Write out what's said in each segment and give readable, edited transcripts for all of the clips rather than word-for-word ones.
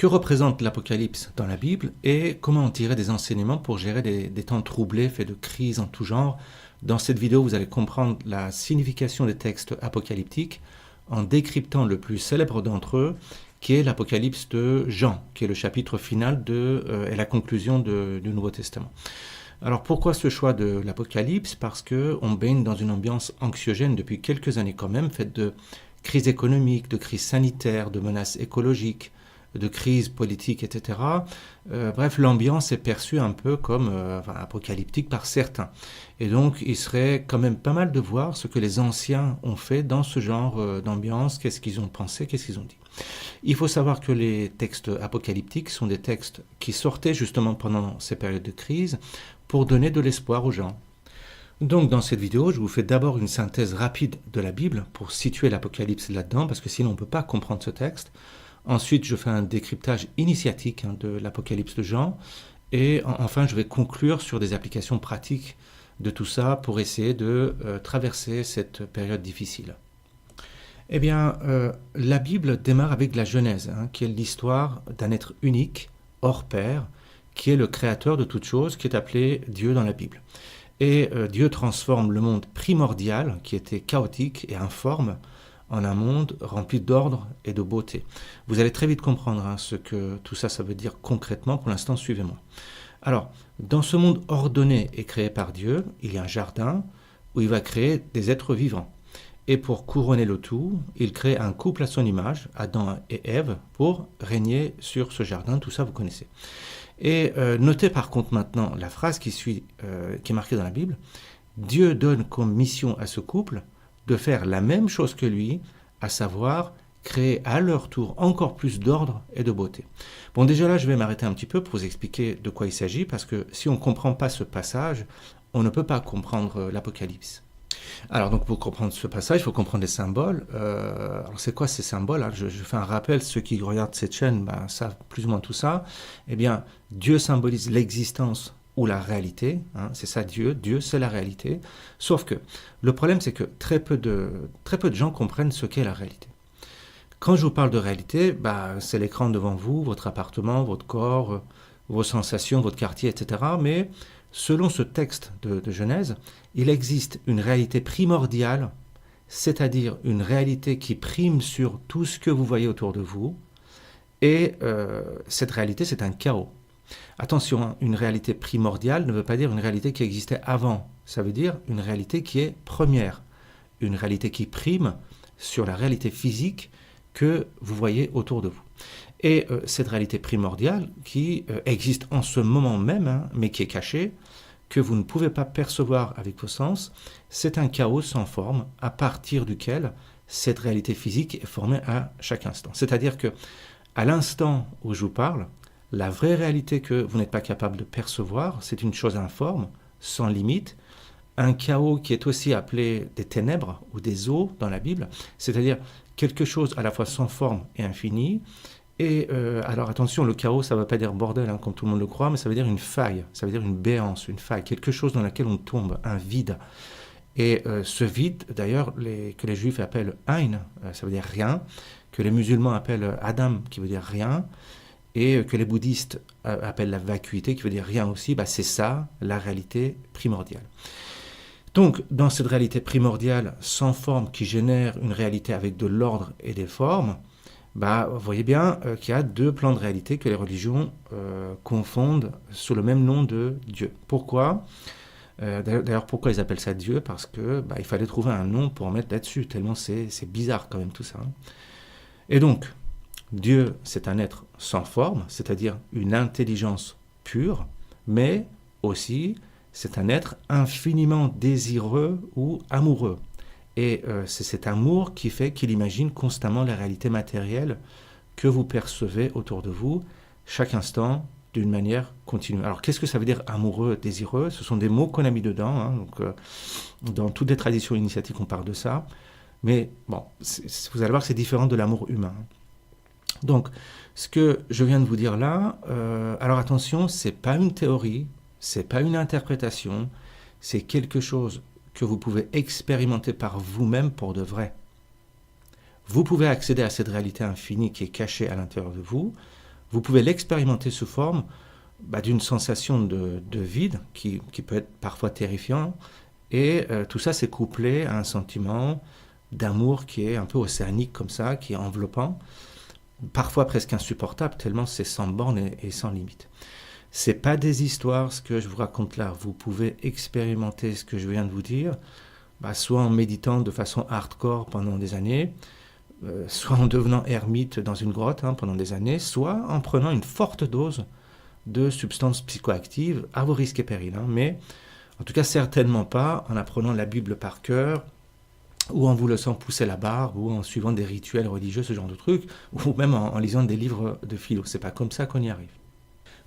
Que représente l'Apocalypse dans la Bible et comment en tirer des enseignements pour gérer des temps troublés faits de crises en tout genre. Dans cette vidéo, vous allez comprendre la signification des textes apocalyptiques en décryptant le plus célèbre d'entre eux, qui est l'Apocalypse de Jean, qui est le chapitre final et la conclusion du Nouveau Testament. Alors pourquoi ce choix de l'Apocalypse? Parce qu'on baigne dans une ambiance anxiogène depuis quelques années quand même, faite de crises économiques, de crises sanitaires, de menaces écologiques, de crise politique, etc. Bref, l'ambiance est perçue un peu comme apocalyptique par certains. Et donc, il serait quand même pas mal de voir ce que les anciens ont fait dans ce genre d'ambiance, qu'est-ce qu'ils ont pensé, qu'est-ce qu'ils ont dit. Il faut savoir que les textes apocalyptiques sont des textes qui sortaient justement pendant ces périodes de crise pour donner de l'espoir aux gens. Donc dans cette vidéo, je vous fais d'abord une synthèse rapide de la Bible pour situer l'Apocalypse là-dedans, parce que sinon on ne peut pas comprendre ce texte. Ensuite, je fais un décryptage initiatique de l'Apocalypse de Jean. Et enfin, je vais conclure sur des applications pratiques de tout ça pour essayer de traverser cette période difficile. Eh bien, la Bible démarre avec la Genèse, qui est l'histoire d'un être unique, hors pair, qui est le créateur de toutes choses, qui est appelé Dieu dans la Bible. Et Dieu transforme le monde primordial, qui était chaotique et informe, en un monde rempli d'ordre et de beauté. Vous allez très vite comprendre ce que tout ça veut dire concrètement. Pour l'instant, suivez-moi. Alors, dans ce monde ordonné et créé par Dieu, il y a un jardin où il va créer des êtres vivants. Et pour couronner le tout, il crée un couple à son image, Adam et Ève, pour régner sur ce jardin. Tout ça, vous connaissez. Et notez par contre maintenant la phrase qui est marquée dans la Bible. Dieu donne comme mission à ce couple de faire la même chose que lui, à savoir créer à leur tour encore plus d'ordre et de beauté. Bon, déjà là, je vais m'arrêter un petit peu pour vous expliquer de quoi il s'agit, parce que si on ne comprend pas ce passage, on ne peut pas comprendre l'Apocalypse. Alors, donc, pour comprendre ce passage, il faut comprendre les symboles. Alors, c'est quoi ces symboles? Je fais un rappel, ceux qui regardent cette chaîne savent plus ou moins tout ça. Eh bien, Dieu symbolise l'existence ou la réalité, c'est ça Dieu, c'est la réalité. Sauf que le problème, c'est que très peu de gens comprennent ce qu'est la réalité. Quand je vous parle de réalité, c'est l'écran devant vous, votre appartement, votre corps, vos sensations, votre quartier, etc. Mais selon ce texte de Genèse, il existe une réalité primordiale, c'est-à-dire une réalité qui prime sur tout ce que vous voyez autour de vous. Et cette réalité, c'est un chaos. Attention, une réalité primordiale ne veut pas dire une réalité qui existait avant. Ça veut dire une réalité qui est première. Une réalité qui prime sur la réalité physique que vous voyez autour de vous. Et cette réalité primordiale qui existe en ce moment même, mais qui est cachée, que vous ne pouvez pas percevoir avec vos sens, c'est un chaos sans forme à partir duquel cette réalité physique est formée à chaque instant. C'est-à-dire que à l'instant où je vous parle, la vraie réalité que vous n'êtes pas capable de percevoir, c'est une chose informe, sans limite, un chaos qui est aussi appelé des ténèbres ou des eaux dans la Bible, c'est-à-dire quelque chose à la fois sans forme et infini. Et alors attention, le chaos, ça ne veut pas dire bordel, comme tout le monde le croit, mais ça veut dire une faille, ça veut dire une béance, une faille, quelque chose dans laquelle on tombe, un vide. Et ce vide, d'ailleurs, que les Juifs appellent Ein, ça veut dire rien, que les musulmans appellent Adam, qui veut dire rien, et que les bouddhistes appellent la vacuité, qui veut dire rien aussi, c'est ça la réalité primordiale. Donc, dans cette réalité primordiale, sans forme, qui génère une réalité avec de l'ordre et des formes, vous voyez bien qu'il y a deux plans de réalité que les religions confondent sous le même nom de Dieu. Pourquoi ? D'ailleurs, pourquoi ils appellent ça Dieu? Parce que il fallait trouver un nom pour mettre là-dessus, tellement c'est bizarre quand même tout ça. Et donc, Dieu, c'est un être sans forme, c'est-à-dire une intelligence pure, mais aussi c'est un être infiniment désireux ou amoureux. Et c'est cet amour qui fait qu'il imagine constamment la réalité matérielle que vous percevez autour de vous, chaque instant, d'une manière continue. Alors, qu'est-ce que ça veut dire amoureux, désireux? Ce sont des mots qu'on a mis dedans. Donc, dans toutes les traditions initiatiques, on parle de ça. Mais bon, vous allez voir que c'est différent de l'amour humain. Donc, ce que je viens de vous dire là, alors attention, c'est pas une théorie, c'est pas une interprétation, c'est quelque chose que vous pouvez expérimenter par vous-même pour de vrai. Vous pouvez accéder à cette réalité infinie qui est cachée à l'intérieur de vous. vous pouvez l'expérimenter sous forme d'une sensation de vide qui peut être parfois terrifiant. Et tout ça, c'est couplé à un sentiment d'amour qui est un peu océanique comme ça, qui est enveloppant, parfois presque insupportable, tellement c'est sans borne et sans limite. C'est pas des histoires, ce que je vous raconte là. Vous pouvez expérimenter ce que je viens de vous dire, soit en méditant de façon hardcore pendant des années, soit en devenant ermite dans une grotte pendant des années, soit en prenant une forte dose de substances psychoactives à vos risques et périls. Mais en tout cas, certainement pas en apprenant la Bible par cœur, ou en vous laissant pousser la barbe, ou en suivant des rituels religieux, ce genre de trucs, ou même en lisant des livres de philo. C'est pas comme ça qu'on y arrive.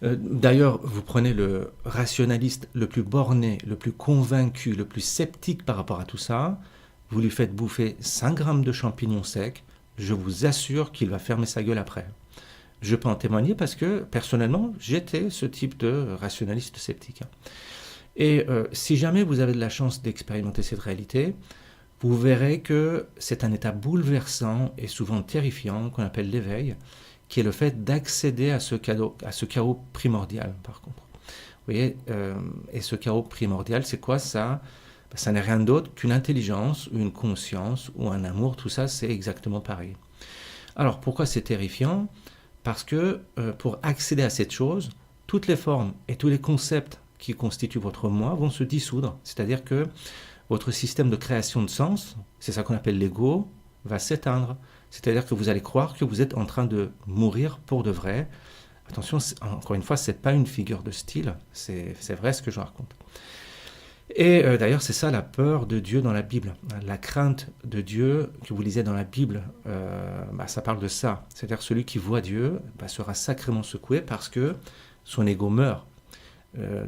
D'ailleurs, vous prenez le rationaliste le plus borné, le plus convaincu, le plus sceptique par rapport à tout ça, vous lui faites bouffer 5 grammes de champignons secs, je vous assure qu'il va fermer sa gueule après. Je peux en témoigner parce que, personnellement, j'étais ce type de rationaliste sceptique. Et si jamais vous avez de la chance d'expérimenter cette réalité, vous verrez que c'est un état bouleversant et souvent terrifiant qu'on appelle l'éveil, qui est le fait d'accéder à ce chaos primordial, par contre. Vous voyez, et ce chaos primordial, c'est quoi ça? Ça n'est rien d'autre qu'une intelligence, une conscience ou un amour, tout ça, c'est exactement pareil. Alors, pourquoi c'est terrifiant? Parce que pour accéder à cette chose, toutes les formes et tous les concepts qui constituent votre moi vont se dissoudre. C'est-à-dire que votre système de création de sens, c'est ça qu'on appelle l'ego, va s'éteindre. C'est-à-dire que vous allez croire que vous êtes en train de mourir pour de vrai. Attention, encore une fois, ce n'est pas une figure de style, c'est vrai ce que je raconte. Et d'ailleurs, c'est ça la peur de Dieu dans la Bible. La crainte de Dieu que vous lisez dans la Bible, ça parle de ça. C'est-à-dire que celui qui voit Dieu sera sacrément secoué parce que son ego meurt.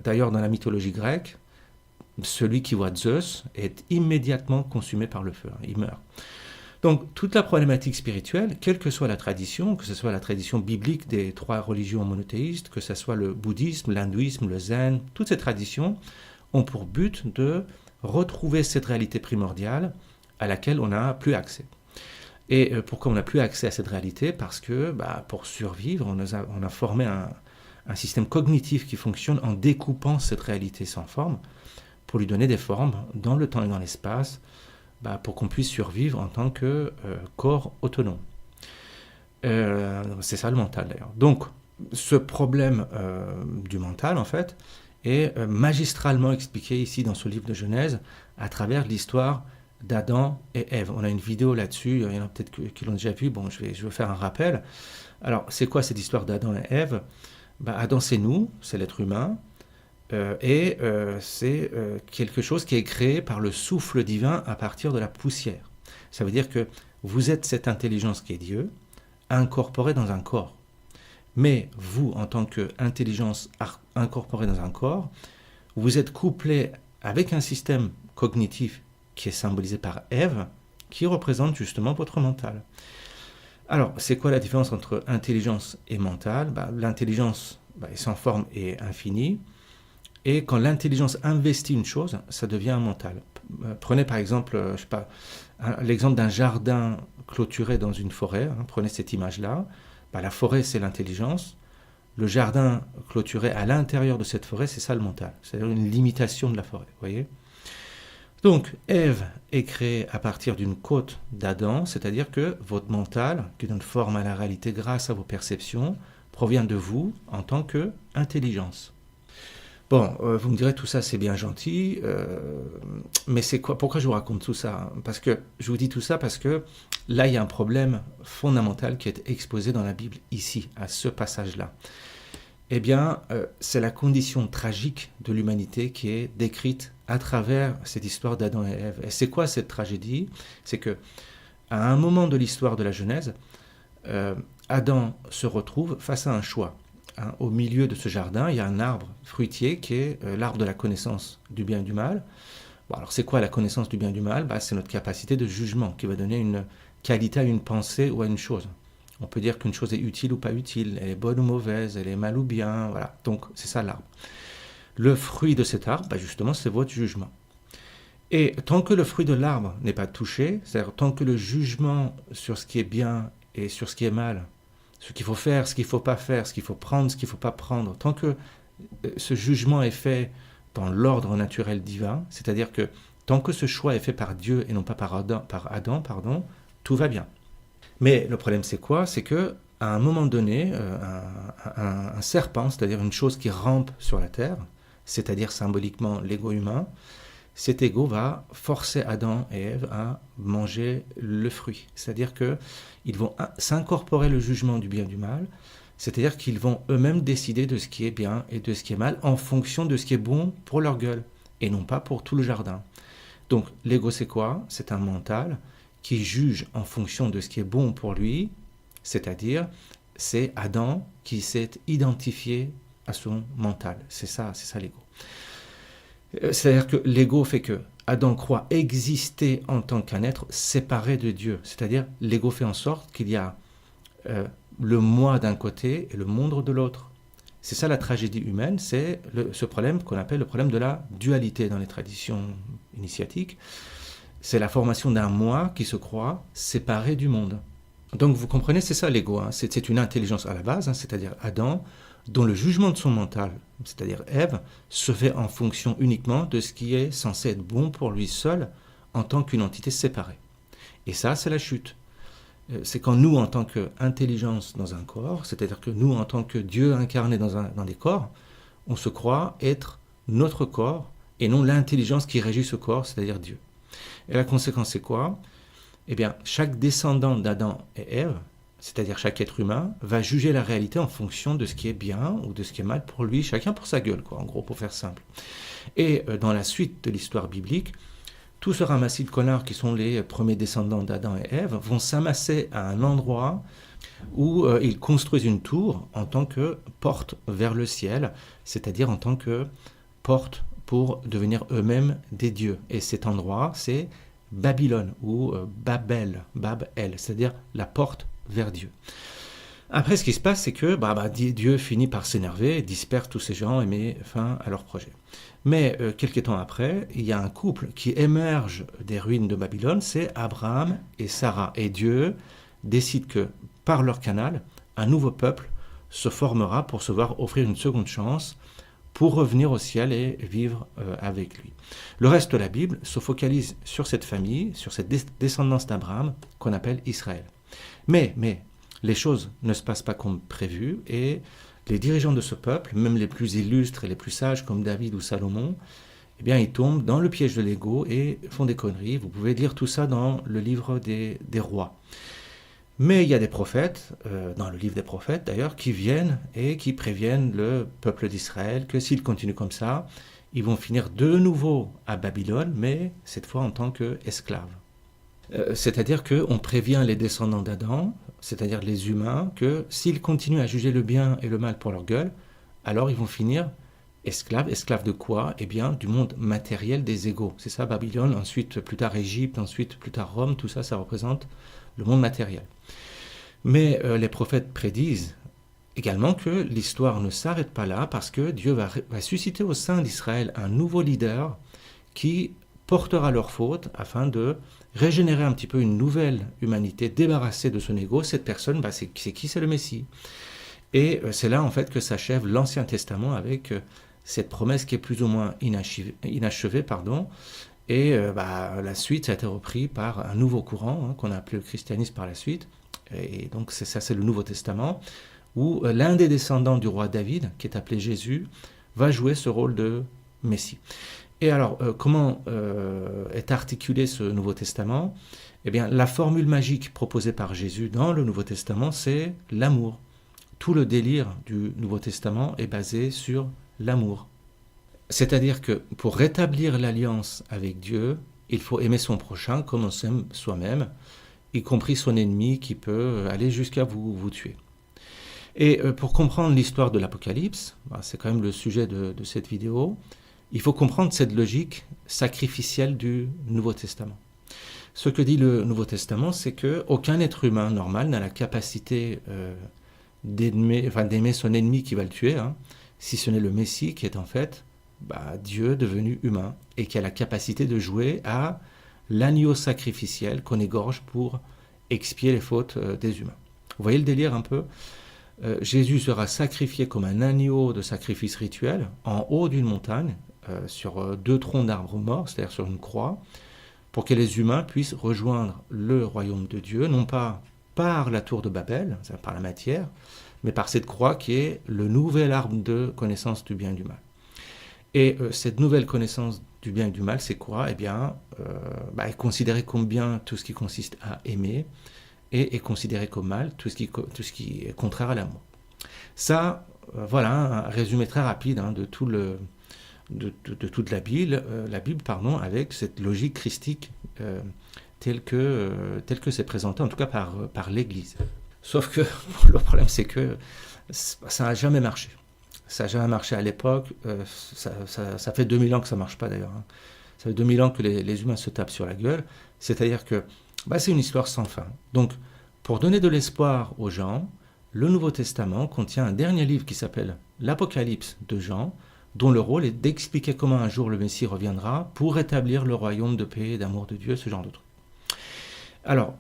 D'ailleurs, dans la mythologie grecque, celui qui voit Zeus est immédiatement consumé par le feu. Il meurt. Donc, toute la problématique spirituelle, quelle que soit la tradition, que ce soit la tradition biblique des 3 religions monothéistes, que ce soit le bouddhisme, l'hindouisme, le zen, toutes ces traditions ont pour but de retrouver cette réalité primordiale à laquelle on n'a plus accès. Et pourquoi on n'a plus accès à cette réalité? Parce que pour survivre, on a formé un système cognitif qui fonctionne en découpant cette réalité sans forme pour lui donner des formes dans le temps et dans l'espace, pour qu'on puisse survivre en tant que corps autonome. C'est ça le mental d'ailleurs. Donc, ce problème du mental, en fait, est magistralement expliqué ici dans ce livre de Genèse à travers l'histoire d'Adam et Ève. On a une vidéo là-dessus, il y en a peut-être qui l'ont déjà vu, bon, je vais faire un rappel. Alors, c'est quoi cette histoire d'Adam et Ève? Adam, c'est nous, c'est l'être humain, c'est quelque chose qui est créé par le souffle divin à partir de la poussière. Ça veut dire que vous êtes cette intelligence qui est Dieu, incorporée dans un corps. Mais vous, en tant qu'intelligence incorporée dans un corps, vous êtes couplé avec un système cognitif qui est symbolisé par Ève, qui représente justement votre mental. Alors, c'est quoi la différence entre intelligence et mental? L'intelligence est sans forme et infinie. Et quand l'intelligence investit une chose, ça devient un mental. Prenez par exemple, l'exemple d'un jardin clôturé dans une forêt. Prenez cette image-là. La forêt, c'est l'intelligence. Le jardin clôturé à l'intérieur de cette forêt, c'est ça le mental. C'est-à-dire une limitation de la forêt. Voyez ? Donc, Ève est créée à partir d'une côte d'Adam, c'est-à-dire que votre mental, qui donne forme à la réalité grâce à vos perceptions, provient de vous en tant qu'intelligence. Bon, vous me direz, tout ça c'est bien gentil, mais c'est quoi? Pourquoi je vous raconte tout ça? Parce que je vous dis tout ça parce que là, il y a un problème fondamental qui est exposé dans la Bible, ici, à ce passage-là. Eh bien, c'est la condition tragique de l'humanité qui est décrite à travers cette histoire d'Adam et Ève. Et c'est quoi cette tragédie? C'est que, à un moment de l'histoire de la Genèse, Adam se retrouve face à un choix. Au milieu de ce jardin, il y a un arbre fruitier qui est l'arbre de la connaissance du bien et du mal. Bon, alors c'est quoi la connaissance du bien et du mal? C'est notre capacité de jugement qui va donner une qualité à une pensée ou à une chose. On peut dire qu'une chose est utile ou pas utile, elle est bonne ou mauvaise, elle est mal ou bien, voilà. Donc c'est ça l'arbre. Le fruit de cet arbre, justement, c'est votre jugement. Et tant que le fruit de l'arbre n'est pas touché, c'est-à-dire tant que le jugement sur ce qui est bien et sur ce qui est mal ce qu'il faut faire, ce qu'il ne faut pas faire, ce qu'il faut prendre, ce qu'il ne faut pas prendre, tant que ce jugement est fait dans l'ordre naturel divin, c'est-à-dire que tant que ce choix est fait par Dieu et non pas par Adam, tout va bien. Mais le problème c'est quoi? C'est que à un moment donné, un serpent, c'est-à-dire une chose qui rampe sur la terre, c'est-à-dire symboliquement l'ego humain, cet ego va forcer Adam et Ève à manger le fruit. C'est-à-dire qu'ils vont s'incorporer le jugement du bien et du mal, c'est-à-dire qu'ils vont eux-mêmes décider de ce qui est bien et de ce qui est mal en fonction de ce qui est bon pour leur gueule, et non pas pour tout le jardin. Donc l'ego c'est quoi? C'est un mental qui juge en fonction de ce qui est bon pour lui, c'est-à-dire c'est Adam qui s'est identifié à son mental. C'est ça l'ego. C'est-à-dire que l'ego fait que Adam croit exister en tant qu'un être séparé de Dieu. C'est-à-dire l'ego fait en sorte qu'il y a le moi d'un côté et le monde de l'autre. C'est ça la tragédie humaine, c'est ce problème qu'on appelle le problème de la dualité dans les traditions initiatiques. C'est la formation d'un moi qui se croit séparé du monde. Donc vous comprenez, c'est ça l'ego. Hein. C'est une intelligence à la base, hein, c'est-à-dire Adam, dont le jugement de son mental, c'est-à-dire Ève, se fait en fonction uniquement de ce qui est censé être bon pour lui seul en tant qu'une entité séparée. Et ça, c'est la chute. C'est quand nous, en tant qu'intelligence dans un corps, c'est-à-dire que nous, en tant que Dieu incarné dans des corps, on se croit être notre corps et non l'intelligence qui régit ce corps, c'est-à-dire Dieu. Et la conséquence, c'est quoi? Eh bien, chaque descendant d'Adam et Ève, c'est-à-dire chaque être humain, va juger la réalité en fonction de ce qui est bien ou de ce qui est mal pour lui, chacun pour sa gueule, quoi, en gros, pour faire simple. Et dans la suite de l'histoire biblique, tout ce ramassis de connards qui sont les premiers descendants d'Adam et Ève vont s'amasser à un endroit où ils construisent une tour en tant que porte vers le ciel, c'est-à-dire en tant que porte pour devenir eux-mêmes des dieux. Et cet endroit, c'est Babylone ou Babel, c'est-à-dire la porte vers Dieu. Après, ce qui se passe, c'est que Dieu finit par s'énerver, disperse tous ces gens et met fin à leur projet. Mais quelques temps après, il y a un couple qui émerge des ruines de Babylone, c'est Abraham et Sarah. Et Dieu décide que, par leur canal, un nouveau peuple se formera pour se voir offrir une seconde chance pour revenir au ciel et vivre avec lui. Le reste de la Bible se focalise sur cette famille, sur cette descendance d'Abraham qu'on appelle Israël. Mais les choses ne se passent pas comme prévu et les dirigeants de ce peuple, même les plus illustres et les plus sages comme David ou Salomon, eh bien, ils tombent dans le piège de l'ego et font des conneries. Vous pouvez lire tout ça dans le livre des rois. Mais il y a des prophètes, dans le livre des prophètes d'ailleurs, qui viennent et qui préviennent le peuple d'Israël que s'ils continuent comme ça, ils vont finir de nouveau à Babylone, mais cette fois en tant qu'esclaves. C'est-à-dire qu'on prévient les descendants d'Adam, c'est-à-dire les humains, que s'ils continuent à juger le bien et le mal pour leur gueule, alors ils vont finir esclaves. Esclaves de quoi? Eh bien, du monde matériel des égaux. C'est ça, Babylone, ensuite plus tard Égypte, ensuite plus tard Rome, tout ça, ça représente le monde matériel. Mais les prophètes prédisent également que l'histoire ne s'arrête pas là parce que Dieu va susciter au sein d'Israël un nouveau leader qui portera leurs fautes afin de régénérer un petit peu une nouvelle humanité, débarrassée de son ego. Cette personne, c'est qui? C'est le Messie. Et c'est là en fait que s'achève l'Ancien Testament avec cette promesse qui est plus ou moins inachevée. Et la suite, ça a été repris par un nouveau courant qu'on a appelé le christianisme par la suite. Et donc c'est le Nouveau Testament, où l'un des descendants du roi David, qui est appelé Jésus, va jouer ce rôle de Messie. Et alors, comment est articulé ce Nouveau Testament? Eh bien, la formule magique proposée par Jésus dans le Nouveau Testament, c'est l'amour. Tout le délire du Nouveau Testament est basé sur l'amour. C'est-à-dire que pour rétablir l'alliance avec Dieu, il faut aimer son prochain comme on s'aime soi-même, y compris son ennemi qui peut aller jusqu'à vous tuer. Et pour comprendre l'histoire de l'Apocalypse, c'est quand même le sujet de cette vidéo, il faut comprendre cette logique sacrificielle du Nouveau Testament. Ce que dit le Nouveau Testament, c'est qu'aucun être humain normal n'a la capacité d'aimer son ennemi qui va le tuer, si ce n'est le Messie qui est en fait Dieu devenu humain et qui a la capacité de jouer à l'agneau sacrificiel qu'on égorge pour expier les fautes des humains. Vous voyez le délire un peu? Jésus sera sacrifié comme un agneau de sacrifice rituel en haut d'une montagne, sur deux troncs d'arbres morts, c'est-à-dire sur une croix, pour que les humains puissent rejoindre le royaume de Dieu, non pas par la tour de Babel, par la matière, mais par cette croix qui est le nouvel arbre de connaissance du bien et du mal. Et cette nouvelle connaissance du bien et du mal, c'est quoi? Eh bien, est considérée comme bien tout ce qui consiste à aimer, et est considéré comme mal tout ce qui est contraire à l'amour. Ça, voilà un résumé très rapide de toute la Bible, avec cette logique christique telle que c'est présenté, en tout cas par l'Église. Sauf que le problème, c'est que ça n'a jamais marché. Ça n'a jamais marché à l'époque. Ça fait 2000 ans que ça ne marche pas d'ailleurs. Ça fait 2000 ans que les humains se tapent sur la gueule. C'est-à-dire que c'est une histoire sans fin. Donc, pour donner de l'espoir aux gens, le Nouveau Testament contient un dernier livre qui s'appelle l'Apocalypse de Jean, dont le rôle est d'expliquer comment un jour le Messie reviendra pour établir le royaume de paix et d'amour de Dieu, ce genre de trucs. Alors,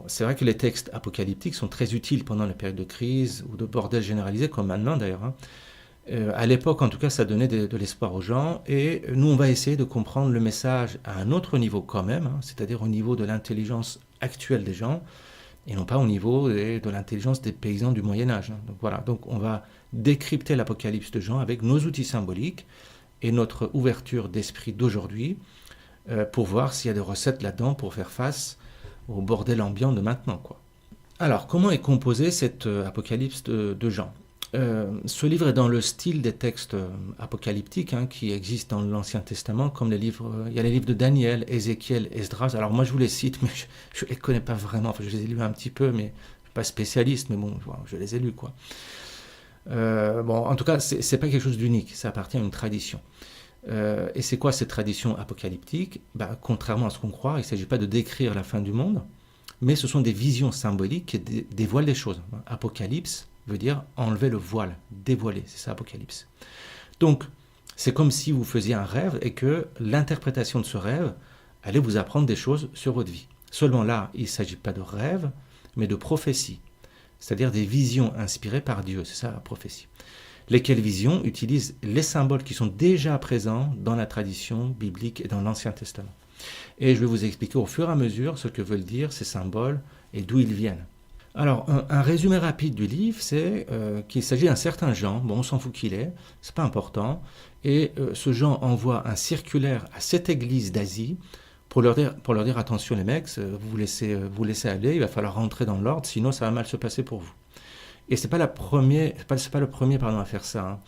c'est vrai que les textes apocalyptiques sont très utiles pendant les périodes de crise ou de bordel généralisé, comme maintenant d'ailleurs. À l'époque, en tout cas, ça donnait de l'espoir aux gens. Et nous, on va essayer de comprendre le message à un autre niveau quand même, c'est-à-dire au niveau de l'intelligence actuelle des gens, et non pas au niveau de l'intelligence des paysans du Moyen-Âge. Donc voilà, donc on va décrypter l'Apocalypse de Jean avec nos outils symboliques et notre ouverture d'esprit d'aujourd'hui pour voir s'il y a des recettes là-dedans pour faire face au bordel ambiant de maintenant, quoi. Alors, comment est composé cet Apocalypse de Jean? Ce livre est dans le style des textes apocalyptiques qui existent dans l'Ancien Testament, comme il y a les livres de Daniel, Ézéchiel, Esdras. Alors moi je vous les cite, mais je ne les connais pas vraiment, enfin, je les ai lus un petit peu, mais je ne suis pas spécialiste, mais bon, je les ai lus, quoi. En tout cas, c'est pas quelque chose d'unique, ça appartient à une tradition. Et c'est quoi cette tradition apocalyptique? Contrairement à ce qu'on croit, il ne s'agit pas de décrire la fin du monde, mais ce sont des visions symboliques qui dévoilent des choses. Apocalypse veut dire enlever le voile, dévoiler, c'est ça Apocalypse. Donc, c'est comme si vous faisiez un rêve et que l'interprétation de ce rêve allait vous apprendre des choses sur votre vie. Seulement là, il ne s'agit pas de rêve, mais de prophétie, c'est-à-dire des visions inspirées par Dieu, c'est ça la prophétie. Lesquelles visions utilisent les symboles qui sont déjà présents dans la tradition biblique et dans l'Ancien Testament. Et je vais vous expliquer au fur et à mesure ce que veulent dire ces symboles et d'où ils viennent. Alors, un résumé rapide du livre, c'est qu'il s'agit d'un certain Jean, on s'en fout qui il est, c'est pas important, et ce Jean envoie un circulaire à cette église d'Asie pour leur dire attention les mecs, vous laissez aller, il va falloir rentrer dans l'ordre, sinon ça va mal se passer pour vous. Et c'est pas le premier à faire ça.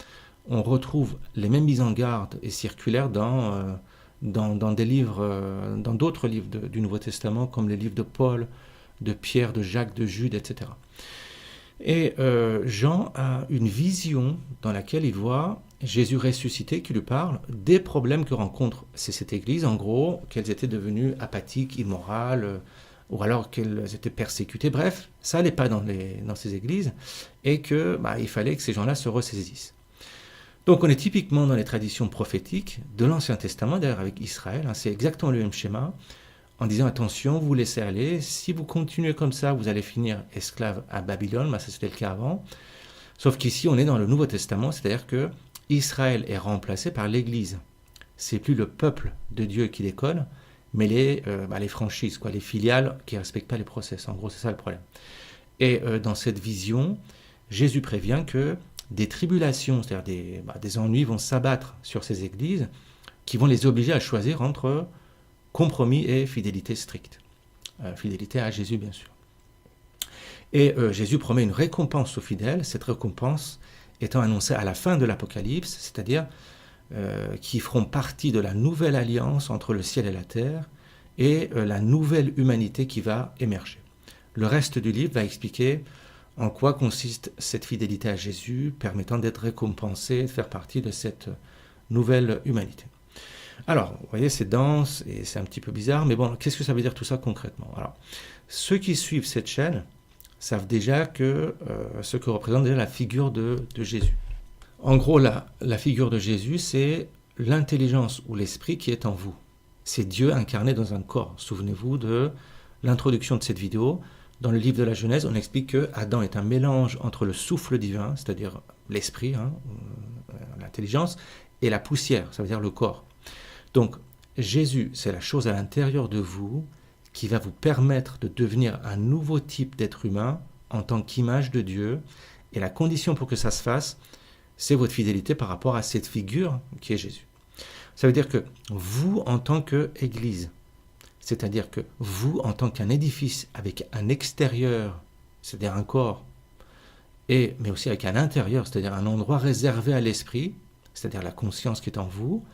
On retrouve les mêmes mises en garde et circulaires dans des livres, dans d'autres livres du Nouveau Testament, comme les livres de Paul, de Pierre, de Jacques, de Jude, etc. Et Jean a une vision dans laquelle il voit Jésus ressuscité qui lui parle des problèmes que rencontre cette église, en gros, qu'elles étaient devenues apathiques, immorales, ou alors qu'elles étaient persécutées. Bref, ça n'allait pas dans ces églises, et qu'il fallait que ces gens-là se ressaisissent. Donc on est typiquement dans les traditions prophétiques de l'Ancien Testament, d'ailleurs avec Israël, c'est exactement le même schéma, en disant attention, vous laissez aller, si vous continuez comme ça, vous allez finir esclave à Babylone, ça c'était le cas avant. Sauf qu'ici, on est dans le Nouveau Testament, c'est-à-dire que Israël est remplacé par l'Église. C'est plus le peuple de Dieu qui déconne, mais les franchises, les filiales qui ne respectent pas les process. En gros, c'est ça le problème. Et dans cette vision, Jésus prévient que des tribulations, c'est-à-dire des ennuis vont s'abattre sur ces églises qui vont les obliger à choisir entre compromis et fidélité stricte. Fidélité à Jésus, bien sûr. Et Jésus promet une récompense aux fidèles, cette récompense étant annoncée à la fin de l'Apocalypse, c'est-à-dire qui feront partie de la nouvelle alliance entre le ciel et la terre et la nouvelle humanité qui va émerger. Le reste du livre va expliquer en quoi consiste cette fidélité à Jésus, permettant d'être récompensé, de faire partie de cette nouvelle humanité. Alors, vous voyez, c'est dense et c'est un petit peu bizarre, mais bon, qu'est-ce que ça veut dire tout ça concrètement? Alors, ceux qui suivent cette chaîne savent déjà ce que représente déjà la figure de Jésus. En gros, la figure de Jésus, c'est l'intelligence ou l'esprit qui est en vous. C'est Dieu incarné dans un corps. Souvenez-vous de l'introduction de cette vidéo. Dans le livre de la Genèse, on explique que Adam est un mélange entre le souffle divin, c'est-à-dire l'esprit, l'intelligence, et la poussière, ça veut dire le corps. Donc, Jésus, c'est la chose à l'intérieur de vous qui va vous permettre de devenir un nouveau type d'être humain en tant qu'image de Dieu. Et la condition pour que ça se fasse, c'est votre fidélité par rapport à cette figure qui est Jésus. Ça veut dire que vous, en tant qu'Église, c'est-à-dire que vous, en tant qu'un édifice avec un extérieur, c'est-à-dire un corps, mais aussi avec un intérieur, c'est-à-dire un endroit réservé à l'esprit, c'est-à-dire la conscience qui est en vous,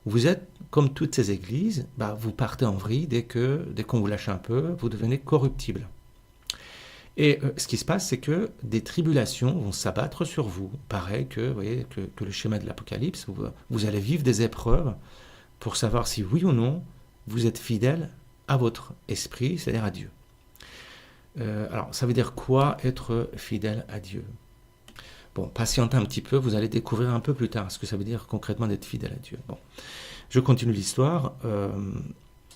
vous êtes, comme toutes ces églises, vous partez en vrille dès qu'on vous lâche un peu, vous devenez corruptible. Et ce qui se passe, c'est que des tribulations vont s'abattre sur vous. Pareil que, vous voyez, que le schéma de l'Apocalypse, vous allez vivre des épreuves pour savoir si oui ou non, vous êtes fidèle à votre esprit, c'est-à-dire à Dieu. Alors, ça veut dire quoi être fidèle à Dieu? Bon, patientez un petit peu, vous allez découvrir un peu plus tard ce que ça veut dire concrètement d'être fidèle à Dieu. Bon, je continue l'histoire.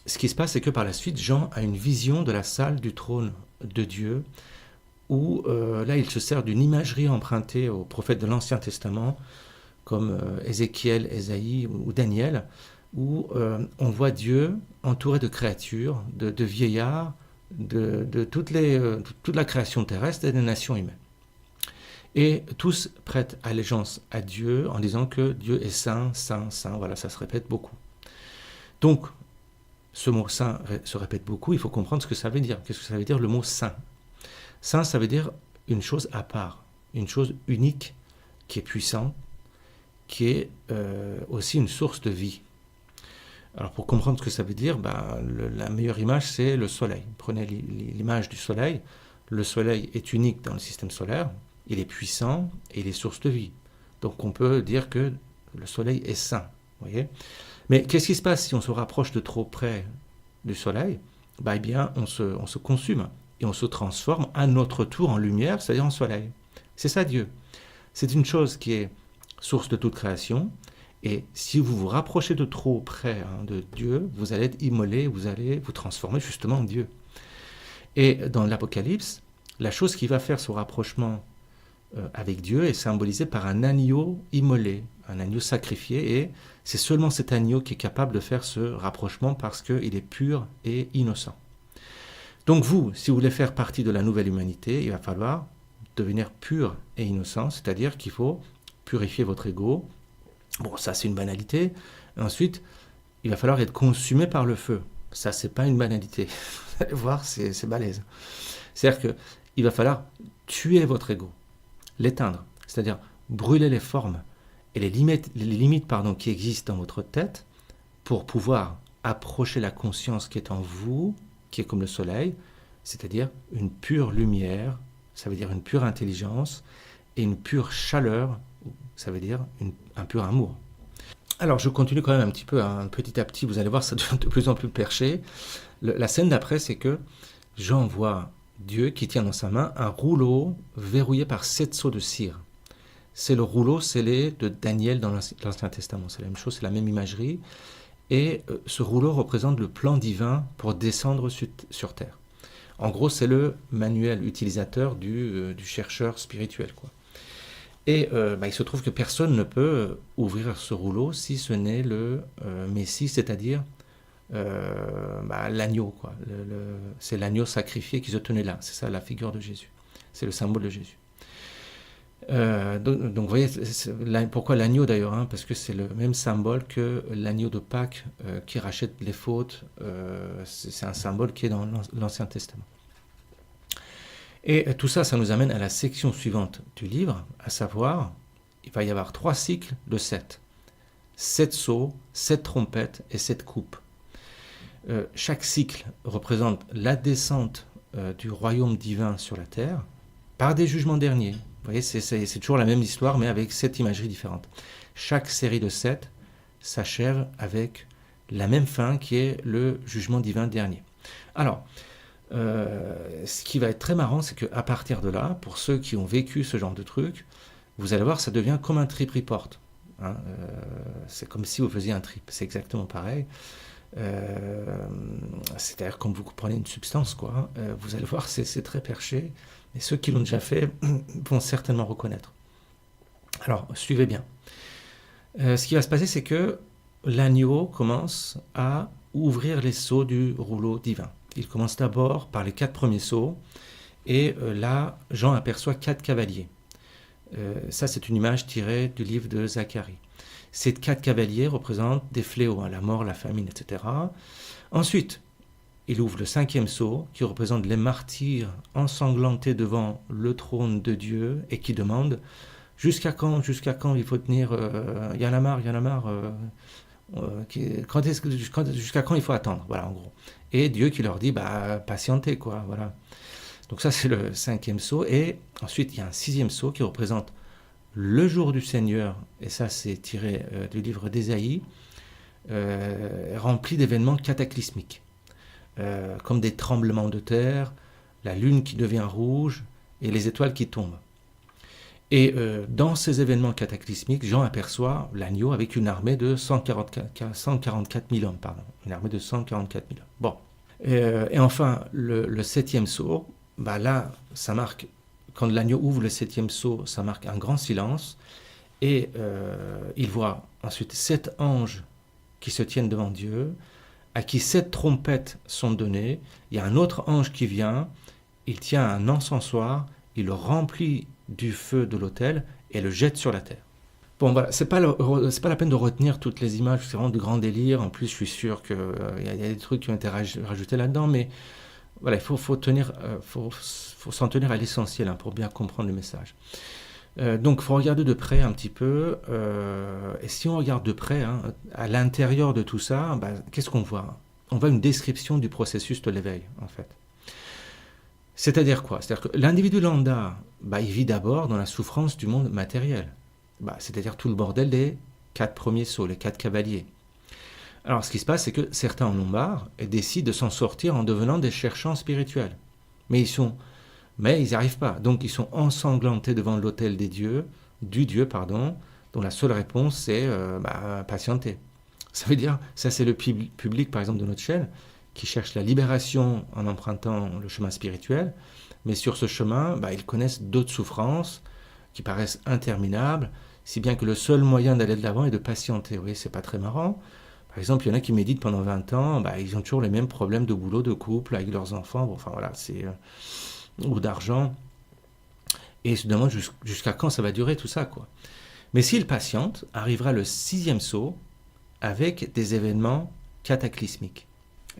Ce qui se passe, c'est que par la suite, Jean a une vision de la salle du trône de Dieu, où là, il se sert d'une imagerie empruntée aux prophètes de l'Ancien Testament, comme Ézéchiel, Ésaïe ou Daniel, où on voit Dieu entouré de créatures, de vieillards, de toute la création terrestre et des nations humaines. Et tous prêtent allégeance à Dieu en disant que Dieu est saint, saint, saint. Voilà, ça se répète beaucoup. Donc, ce mot saint se répète beaucoup, il faut comprendre ce que ça veut dire. Qu'est-ce que ça veut dire le mot saint? Saint, ça veut dire une chose à part, une chose unique, qui est puissante, qui est aussi une source de vie. Alors pour comprendre ce que ça veut dire, la meilleure image c'est le soleil. Prenez l'image du soleil. Le soleil est unique dans le système solaire, il est puissant et il est source de vie. Donc on peut dire que le soleil est saint. Voyez. Mais qu'est-ce qui se passe si on se rapproche de trop près du soleil? Eh bien on se consume et on se transforme à notre tour en lumière, c'est-à-dire en soleil. C'est ça Dieu. C'est une chose qui est source de toute création. Et si vous vous rapprochez de trop près de Dieu, vous allez être immolé, vous allez vous transformer justement en Dieu. Et dans l'Apocalypse, la chose qui va faire ce rapprochement avec Dieu est symbolisée par un agneau immolé, un agneau sacrifié, et c'est seulement cet agneau qui est capable de faire ce rapprochement parce qu'il est pur et innocent. Donc vous, si vous voulez faire partie de la nouvelle humanité, il va falloir devenir pur et innocent, c'est-à-dire qu'il faut purifier votre ego. Bon, ça c'est une banalité. Ensuite, il va falloir être consumé par le feu. Ça, c'est pas une banalité. Vous allez voir, c'est balèze. C'est-à-dire qu'il va falloir tuer votre ego, l'éteindre, c'est-à-dire brûler les formes et les limites qui existent dans votre tête pour pouvoir approcher la conscience qui est en vous, qui est comme le soleil, c'est-à-dire une pure lumière, ça veut dire une pure intelligence, et une pure chaleur, ça veut dire un pur amour. Alors je continue quand même un petit peu, petit à petit, vous allez voir, ça devient de plus en plus perché. La scène d'après, c'est que Jean voit Dieu qui tient dans sa main un rouleau verrouillé par 7 seaux de cire. C'est le rouleau scellé de Daniel dans l'Ancien Testament. C'est la même chose, c'est la même imagerie. Et ce rouleau représente le plan divin pour descendre sur terre. En gros, c'est le manuel utilisateur du chercheur spirituel, quoi. Et il se trouve que personne ne peut ouvrir ce rouleau si ce n'est le Messie, c'est-à-dire l'agneau, quoi. C'est l'agneau sacrifié qui se tenait là. C'est ça la figure de Jésus. C'est le symbole de Jésus. Donc vous voyez, pourquoi l'agneau d'ailleurs, parce que c'est le même symbole que l'agneau de Pâques qui rachète les fautes. C'est un symbole qui est dans l'Ancien Testament. Et tout ça, ça nous amène à la section suivante du livre, à savoir, il va y avoir 3 cycles de 7. 7 sceaux, 7 trompettes et 7 coupes. Chaque cycle représente la descente du royaume divin sur la terre par des jugements derniers. Vous voyez, c'est toujours la même histoire, mais avec 7 imageries différentes. Chaque série de 7 s'achève avec la même fin qui est le jugement divin dernier. Alors, ce qui va être très marrant, c'est qu'à partir de là, pour ceux qui ont vécu ce genre de truc, vous allez voir, ça devient comme un trip report. C'est comme si vous faisiez un trip, c'est exactement pareil. C'est-à-dire quand vous prenez une substance, quoi, vous allez voir, c'est très perché. Et ceux qui l'ont déjà fait vont certainement reconnaître. Alors, suivez bien. Ce qui va se passer, c'est que l'agneau commence à ouvrir les seaux du rouleau divin. Il commence d'abord par les 4 premiers seaux, et là, Jean aperçoit 4 cavaliers. Ça, c'est une image tirée du livre de Zacharie. Ces 4 cavaliers représentent des fléaux, hein, la mort, la famine, etc. Ensuite, il ouvre le 5e sceau, qui représente les martyrs ensanglantés devant le trône de Dieu, et qui demandent jusqu'à quand il faut tenir, y en a marre, jusqu'à quand il faut attendre, voilà, en gros. Et Dieu qui leur dit, patientez, quoi, voilà. Donc ça, c'est le 5e sceau. Et ensuite, il y a un 6e sceau qui représente le jour du Seigneur, et ça, c'est tiré du livre d'Ésaïe, rempli d'événements cataclysmiques, comme des tremblements de terre, la lune qui devient rouge, et les étoiles qui tombent. Et dans ces événements cataclysmiques, Jean aperçoit l'agneau avec une armée de 144 000 hommes, pardon. Une armée de 144 000 hommes. Bon. Et enfin, le 7e sceau, là, ça marque, quand l'agneau ouvre le 7e sceau, ça marque un grand silence. Et il voit ensuite 7 anges qui se tiennent devant Dieu, à qui 7 trompettes sont données. Il y a un autre ange qui vient, il tient un encensoir, il le remplit du feu de l'autel et le jette sur la terre. Bon, voilà, c'est pas la peine de retenir toutes les images, c'est vraiment de grands délires. En plus, je suis sûr qu'il y a des trucs qui ont été rajoutés là-dedans, mais voilà, il faut s'en tenir à l'essentiel, hein, pour bien comprendre le message. Donc, il faut regarder de près un petit peu, et si on regarde de près, hein, à l'intérieur de tout ça, qu'est-ce qu'on voit? On voit une description du processus de l'éveil, en fait. C'est-à-dire quoi? C'est-à-dire que l'individu lambda, il vit d'abord dans la souffrance du monde matériel. C'est-à-dire tout le bordel des 4 premiers sceaux, les 4 cavaliers. Alors, ce qui se passe, c'est que certains en ont marre et décident de s'en sortir en devenant des cherchants spirituels. Mais ils n'y arrivent pas. Donc, ils sont ensanglantés devant l'autel du Dieu, dont la seule réponse, c'est patienter. Ça veut dire, ça c'est le public, par exemple, de notre chaîne, qui cherche la libération en empruntant le chemin spirituel, mais sur ce chemin, ils connaissent d'autres souffrances qui paraissent interminables, si bien que le seul moyen d'aller de l'avant est de patienter. Vous voyez, c'est pas très marrant. Par exemple, il y en a qui méditent pendant 20 ans, ils ont toujours les mêmes problèmes de boulot, de couple, avec leurs enfants, ou d'argent, et ils se demandent jusqu'à quand ça va durer tout ça, quoi. Mais s'ils patientent, arrivera le 6e sceau avec des événements cataclysmiques.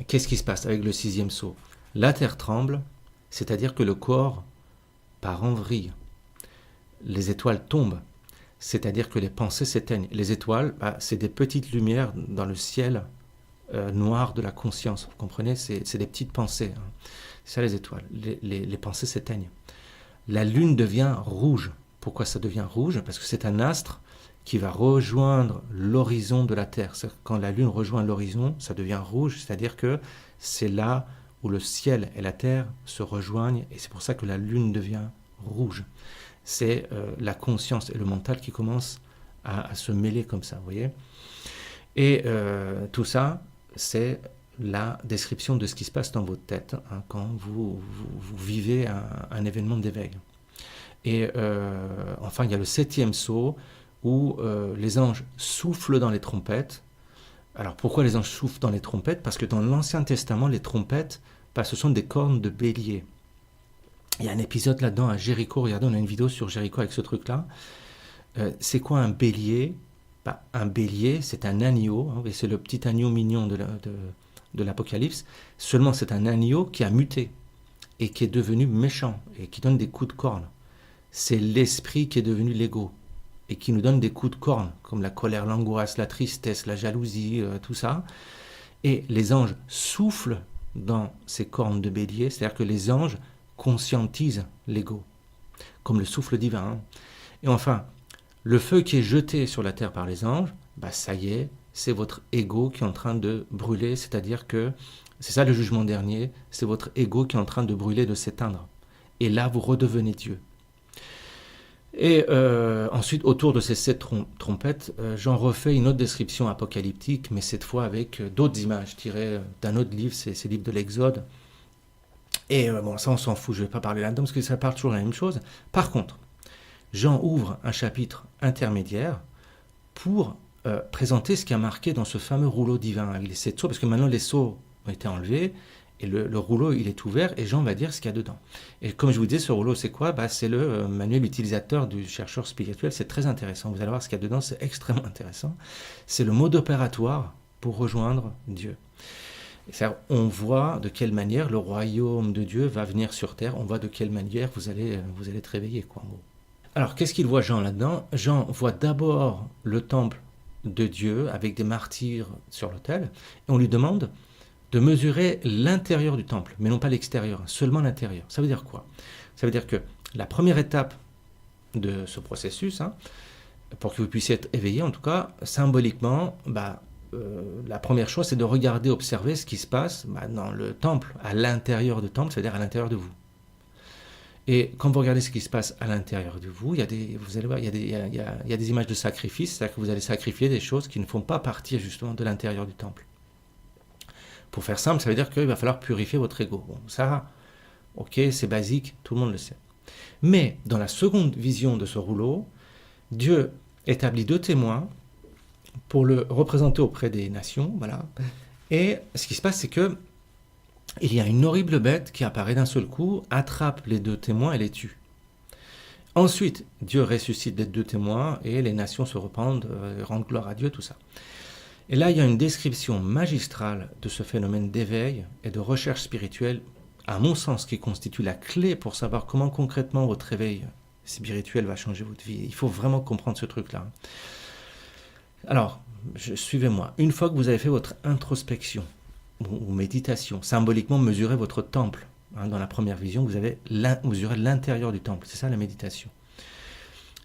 Qu'est-ce qui se passe avec le 6e sceau? La terre tremble, c'est-à-dire que le corps part en vrille. Les étoiles tombent, c'est-à-dire que les pensées s'éteignent. Les étoiles, c'est des petites lumières dans le ciel noir de la conscience. Vous comprenez? C'est des petites pensées, hein. C'est ça les étoiles. Les pensées s'éteignent. La lune devient rouge. Pourquoi ça devient rouge? Parce que c'est un astre qui va rejoindre l'horizon de la Terre. Quand la Lune rejoint l'horizon, ça devient rouge, c'est-à-dire que c'est là où le ciel et la Terre se rejoignent, et c'est pour ça que la Lune devient rouge. C'est la conscience et le mental qui commencent à se mêler comme ça, vous voyez. Et tout ça, c'est la description de ce qui se passe dans votre tête, hein, quand vous vivez un événement d'éveil. Et enfin, il y a le 7e sceau, où les anges soufflent dans les trompettes. Alors pourquoi les anges soufflent dans les trompettes? Parce que dans l'Ancien Testament, les trompettes, ce sont des cornes de bélier. Il y a un épisode là-dedans à Jéricho, regardez, on a une vidéo sur Jéricho avec ce truc-là. C'est quoi un bélier? Un bélier, c'est un agneau, hein, c'est le petit agneau mignon de l'Apocalypse. Seulement, c'est un agneau qui a muté et qui est devenu méchant et qui donne des coups de corne. C'est l'esprit qui est devenu l'ego et qui nous donne des coups de corne, comme la colère, l'angoisse, la tristesse, la jalousie, tout ça. Et les anges soufflent dans ces cornes de bélier, c'est-à-dire que les anges conscientisent l'ego, comme le souffle divin, hein. Et enfin, le feu qui est jeté sur la terre par les anges, ça y est, c'est votre ego qui est en train de brûler, c'est-à-dire que, c'est ça le jugement dernier, c'est votre ego qui est en train de brûler, de s'éteindre. Et là, vous redevenez Dieu. Et ensuite, autour de ces 7 trompettes, j'en refais une autre description apocalyptique, mais cette fois avec d'autres images tirées d'un autre livre, c'est le livre de l'Exode. Et bon, ça on s'en fout, je ne vais pas parler là-dedans parce que ça parle toujours de la même chose. Par contre, Jean ouvre un chapitre intermédiaire pour présenter ce qui a marqué dans ce fameux rouleau divin avec les 7 sceaux, parce que maintenant les sceaux ont été enlevés, et le rouleau il est ouvert, et Jean va dire ce qu'il y a dedans. Et comme je vous disais, ce rouleau c'est quoi? C'est le manuel utilisateur du chercheur spirituel, c'est très intéressant, vous allez voir ce qu'il y a dedans, c'est extrêmement intéressant. C'est le mode opératoire pour rejoindre Dieu. On voit de quelle manière le royaume de Dieu va venir sur terre, on voit de quelle manière vous allez être réveillé, quoi, en gros. Alors, qu'est-ce qu'il voit Jean là-dedans? Jean voit d'abord le temple de Dieu avec des martyrs sur l'autel, et on lui demande de mesurer l'intérieur du temple, mais non pas l'extérieur, seulement l'intérieur. Ça veut dire quoi? Ça veut dire que la première étape de ce processus, pour que vous puissiez être éveillé, en tout cas, symboliquement, la première chose, c'est de regarder, observer ce qui se passe dans le temple, à l'intérieur du temple, c'est-à-dire à l'intérieur de vous. Et quand vous regardez ce qui se passe à l'intérieur de vous, vous allez voir, il y a des images de sacrifice, c'est-à-dire que vous allez sacrifier des choses qui ne font pas partie justement de l'intérieur du temple. Pour faire simple, ça veut dire qu'il va falloir purifier votre ego. Bon, ça, ok, c'est basique, tout le monde le sait. Mais dans la seconde vision de ce rouleau, Dieu établit 2 témoins pour le représenter auprès des nations, voilà. Et ce qui se passe, c'est que il y a une horrible bête qui apparaît d'un seul coup, attrape les 2 témoins et les tue. Ensuite, Dieu ressuscite les 2 témoins et les nations se repentent, rendent gloire à Dieu, tout ça. Et là, il y a une description magistrale de ce phénomène d'éveil et de recherche spirituelle, à mon sens, qui constitue la clé pour savoir comment concrètement votre éveil spirituel va changer votre vie. Il faut vraiment comprendre ce truc-là. Alors, suivez-moi. Une fois que vous avez fait votre introspection ou méditation, symboliquement mesurez votre temple. Dans la première vision, vous avez mesuré l'intérieur du temple. C'est ça la méditation.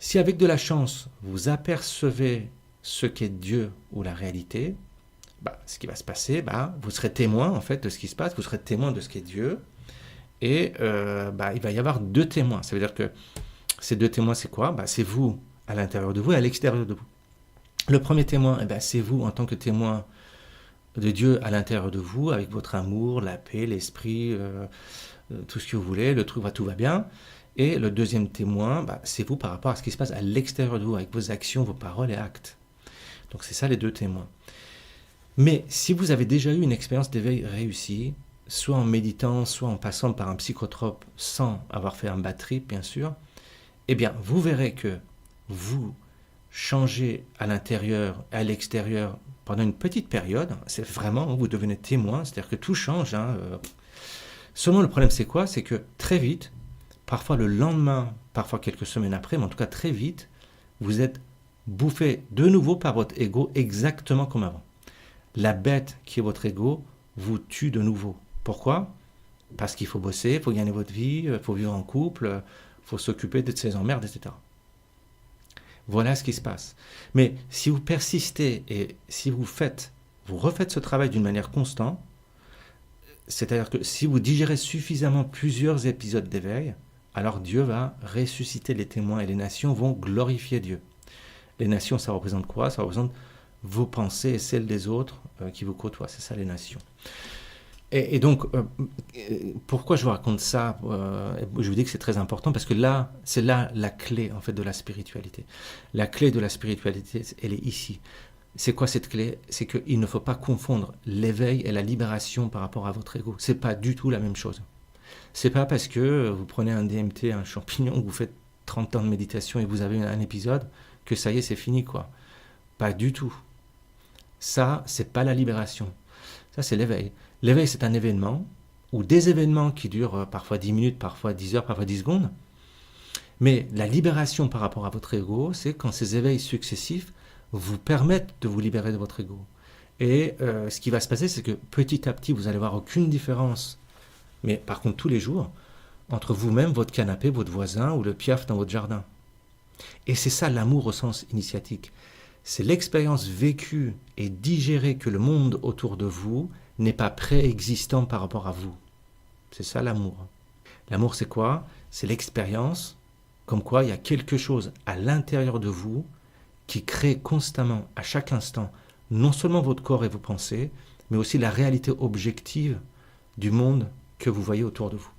Si avec de la chance, vous apercevez ce qu'est Dieu ou la réalité, ce qui va se passer, vous serez témoin en fait de ce qui se passe, vous serez témoin de ce qu'est Dieu, et il va y avoir 2 témoins. Ça veut dire que ces 2 témoins, c'est quoi? C'est vous à l'intérieur de vous et à l'extérieur de vous. Le premier témoin, c'est vous en tant que témoin de Dieu à l'intérieur de vous, avec votre amour, la paix, l'esprit, tout ce que vous voulez, tout va bien. Et le deuxième témoin, c'est vous par rapport à ce qui se passe à l'extérieur de vous, avec vos actions, vos paroles et actes. Donc c'est ça les 2 témoins. Mais si vous avez déjà eu une expérience d'éveil réussie, soit en méditant, soit en passant par un psychotrope, sans avoir fait un bad trip, bien sûr, eh bien, vous verrez que vous changez à l'intérieur et à l'extérieur pendant une petite période. C'est vraiment, vous devenez témoin, c'est-à-dire que tout change. Seulement, le problème, c'est quoi? C'est que très vite, parfois le lendemain, parfois quelques semaines après, mais en tout cas très vite, vous êtes bouffé de nouveau par votre ego exactement comme avant. La bête qui est votre ego vous tue de nouveau. Pourquoi? Parce qu'il faut bosser, il faut gagner votre vie, il faut vivre en couple, il faut s'occuper de ses emmerdes, etc. Voilà ce qui se passe. Mais si vous persistez et si vous refaites ce travail d'une manière constante, c'est-à-dire que si vous digérez suffisamment plusieurs épisodes d'éveil, alors Dieu va ressusciter les témoins et les nations vont glorifier Dieu. Les nations, ça représente quoi? Ça représente vos pensées et celles des autres qui vous côtoient. C'est ça les nations. Et donc, pourquoi je vous raconte ça? Je vous dis que c'est très important parce que là, c'est là la clé en fait de la spiritualité. La clé de la spiritualité, elle est ici. C'est quoi cette clé? C'est qu'il ne faut pas confondre l'éveil et la libération par rapport à votre ego. C'est pas du tout la même chose. C'est pas parce que vous prenez un DMT, un champignon, que vous faites 30 ans de méditation et vous avez un épisode que ça y est, c'est fini, quoi. Pas du tout. Ça, c'est pas la libération. Ça, c'est l'éveil. L'éveil, c'est un événement, ou des événements qui durent parfois 10 minutes, parfois 10 heures, parfois 10 secondes. Mais la libération par rapport à votre ego, c'est quand ces éveils successifs vous permettent de vous libérer de votre ego. Et ce qui va se passer, c'est que petit à petit, vous n'allez voir aucune différence, mais par contre tous les jours, entre vous-même, votre canapé, votre voisin ou le piaf dans votre jardin. Et c'est ça l'amour au sens initiatique. C'est l'expérience vécue et digérée que le monde autour de vous n'est pas préexistant par rapport à vous. C'est ça l'amour. L'amour, c'est quoi? C'est l'expérience comme quoi il y a quelque chose à l'intérieur de vous qui crée constamment, à chaque instant, non seulement votre corps et vos pensées, mais aussi la réalité objective du monde que vous voyez autour de vous.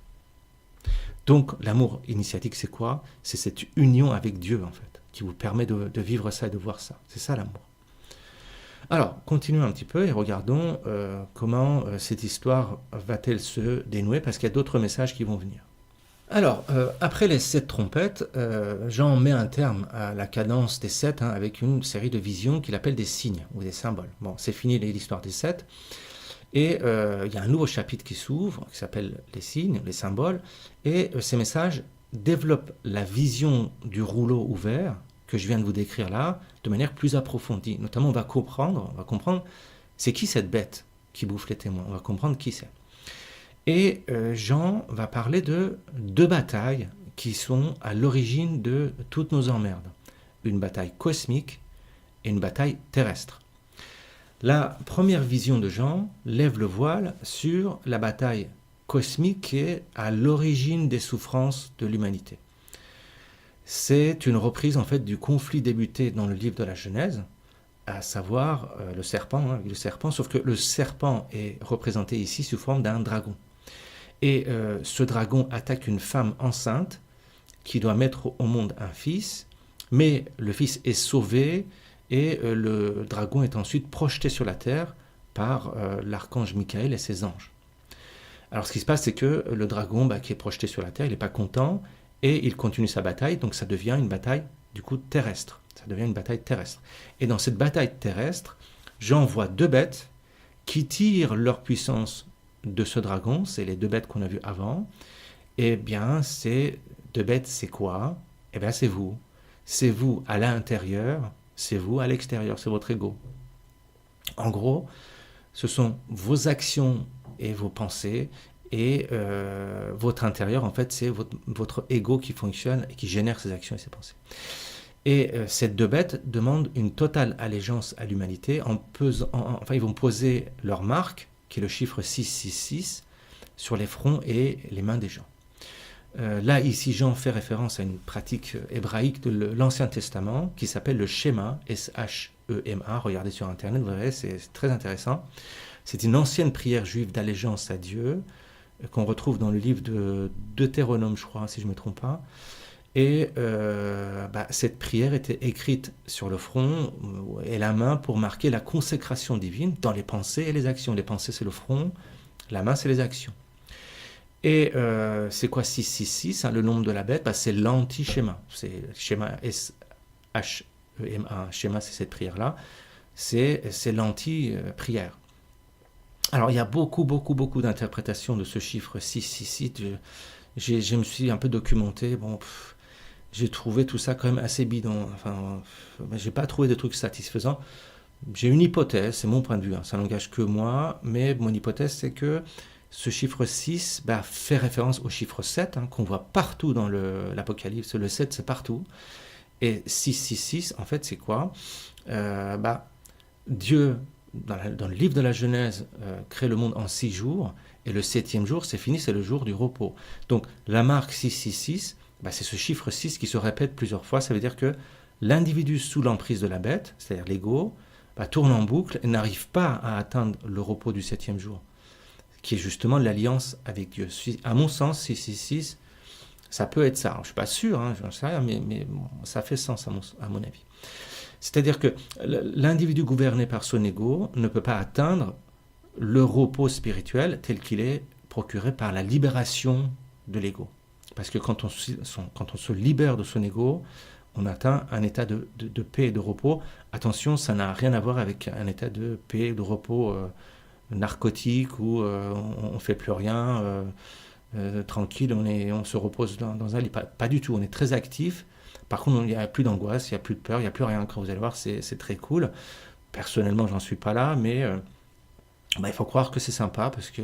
Donc l'amour initiatique, c'est quoi? C'est cette union avec Dieu, en fait, qui vous permet de vivre ça et de voir ça. C'est ça l'amour. Alors, continuons un petit peu et regardons comment cette histoire va-t-elle se dénouer, parce qu'il y a d'autres messages qui vont venir. Alors, après les 7 trompettes, Jean met un terme à la cadence des 7 avec une série de visions qu'il appelle des signes ou des symboles. Bon, c'est fini l'histoire des 7. Et il y a un nouveau chapitre qui s'ouvre, qui s'appelle les signes, les symboles. Et ces messages développent la vision du rouleau ouvert que je viens de vous décrire là, de manière plus approfondie. Notamment, on va comprendre c'est qui cette bête qui bouffe les témoins. On va comprendre qui c'est. Et Jean va parler de 2 batailles qui sont à l'origine de toutes nos emmerdes. Une bataille cosmique et une bataille terrestre. La première vision de Jean lève le voile sur la bataille cosmique qui est à l'origine des souffrances de l'humanité. C'est une reprise en fait du conflit débuté dans le livre de la Genèse, à savoir le serpent, sauf que le serpent est représenté ici sous forme d'un dragon. Et ce dragon attaque une femme enceinte qui doit mettre au monde un fils, mais le fils est sauvé et le dragon est ensuite projeté sur la terre par l'archange Michael et ses anges. Alors ce qui se passe, c'est que le dragon qui est projeté sur la terre, il n'est pas content et il continue sa bataille, donc ça devient une bataille du coup terrestre. Ça devient une bataille terrestre. Et dans cette bataille terrestre, Jean voit 2 bêtes qui tirent leur puissance de ce dragon, c'est les 2 bêtes qu'on a vues avant. Eh bien, ces 2 bêtes, c'est quoi? Eh bien, c'est vous. C'est vous à l'intérieur, c'est vous à l'extérieur, c'est votre ego. En gros, ce sont vos actions et vos pensées et votre intérieur, en fait, c'est votre ego qui fonctionne et qui génère ces actions et ces pensées. Et ces 2 bêtes demandent une totale allégeance à l'humanité. Ils vont poser leur marque, qui est le chiffre 666, sur les fronts et les mains des gens. Là, ici, Jean fait référence à une pratique hébraïque de l'Ancien Testament qui s'appelle le Shema, S-H-E-M-A. Regardez sur Internet, vous verrez, c'est très intéressant. C'est une ancienne prière juive d'allégeance à Dieu qu'on retrouve dans le livre de Deutéronome, je crois, si je ne me trompe pas. Et cette prière était écrite sur le front et la main pour marquer la consécration divine dans les pensées et les actions. Les pensées, c'est le front, la main, c'est les actions. Et c'est quoi 666, le nombre de la bête? C'est l'anti-schéma. C'est schéma S-H-E-M-A. Schéma, c'est cette prière-là. C'est l'anti-prière. Alors, il y a beaucoup d'interprétations de ce chiffre 666. Je me suis un peu documenté. J'ai trouvé tout ça quand même assez bidon. J'ai pas trouvé de trucs satisfaisants. J'ai une hypothèse, c'est mon point de vue, ça n'engage que moi, mais mon hypothèse c'est que ce chiffre 6 fait référence au chiffre 7, qu'on voit partout dans l'Apocalypse. Le 7, c'est partout. Et 666, en fait, c'est quoi? Dieu, dans le livre de la Genèse, crée le monde en 6 jours, et le 7e jour, c'est fini, c'est le jour du repos. Donc, la marque 666, c'est ce chiffre 6 qui se répète plusieurs fois. Ça veut dire que l'individu sous l'emprise de la bête, c'est-à-dire l'ego, tourne en boucle et n'arrive pas à atteindre le repos du 7e jour, qui est justement l'alliance avec Dieu. À mon sens, 666, ça peut être ça. Alors, je ne suis pas sûr, je ne sais rien, mais ça fait sens à mon avis. C'est-à-dire que l'individu gouverné par son ego ne peut pas atteindre le repos spirituel tel qu'il est procuré par la libération de l'ego. Parce que quand on se libère de son ego, on atteint un état de paix et de repos. Attention, ça n'a rien à voir avec un état de paix et de repos narcotique où on ne fait plus rien, tranquille, on se repose dans un lit. Pas du tout, on est très actif. Par contre, il n'y a plus d'angoisse, il n'y a plus de peur, il n'y a plus rien. Quand vous allez voir, c'est très cool. Personnellement, j'en suis pas là, mais il faut croire que c'est sympa parce que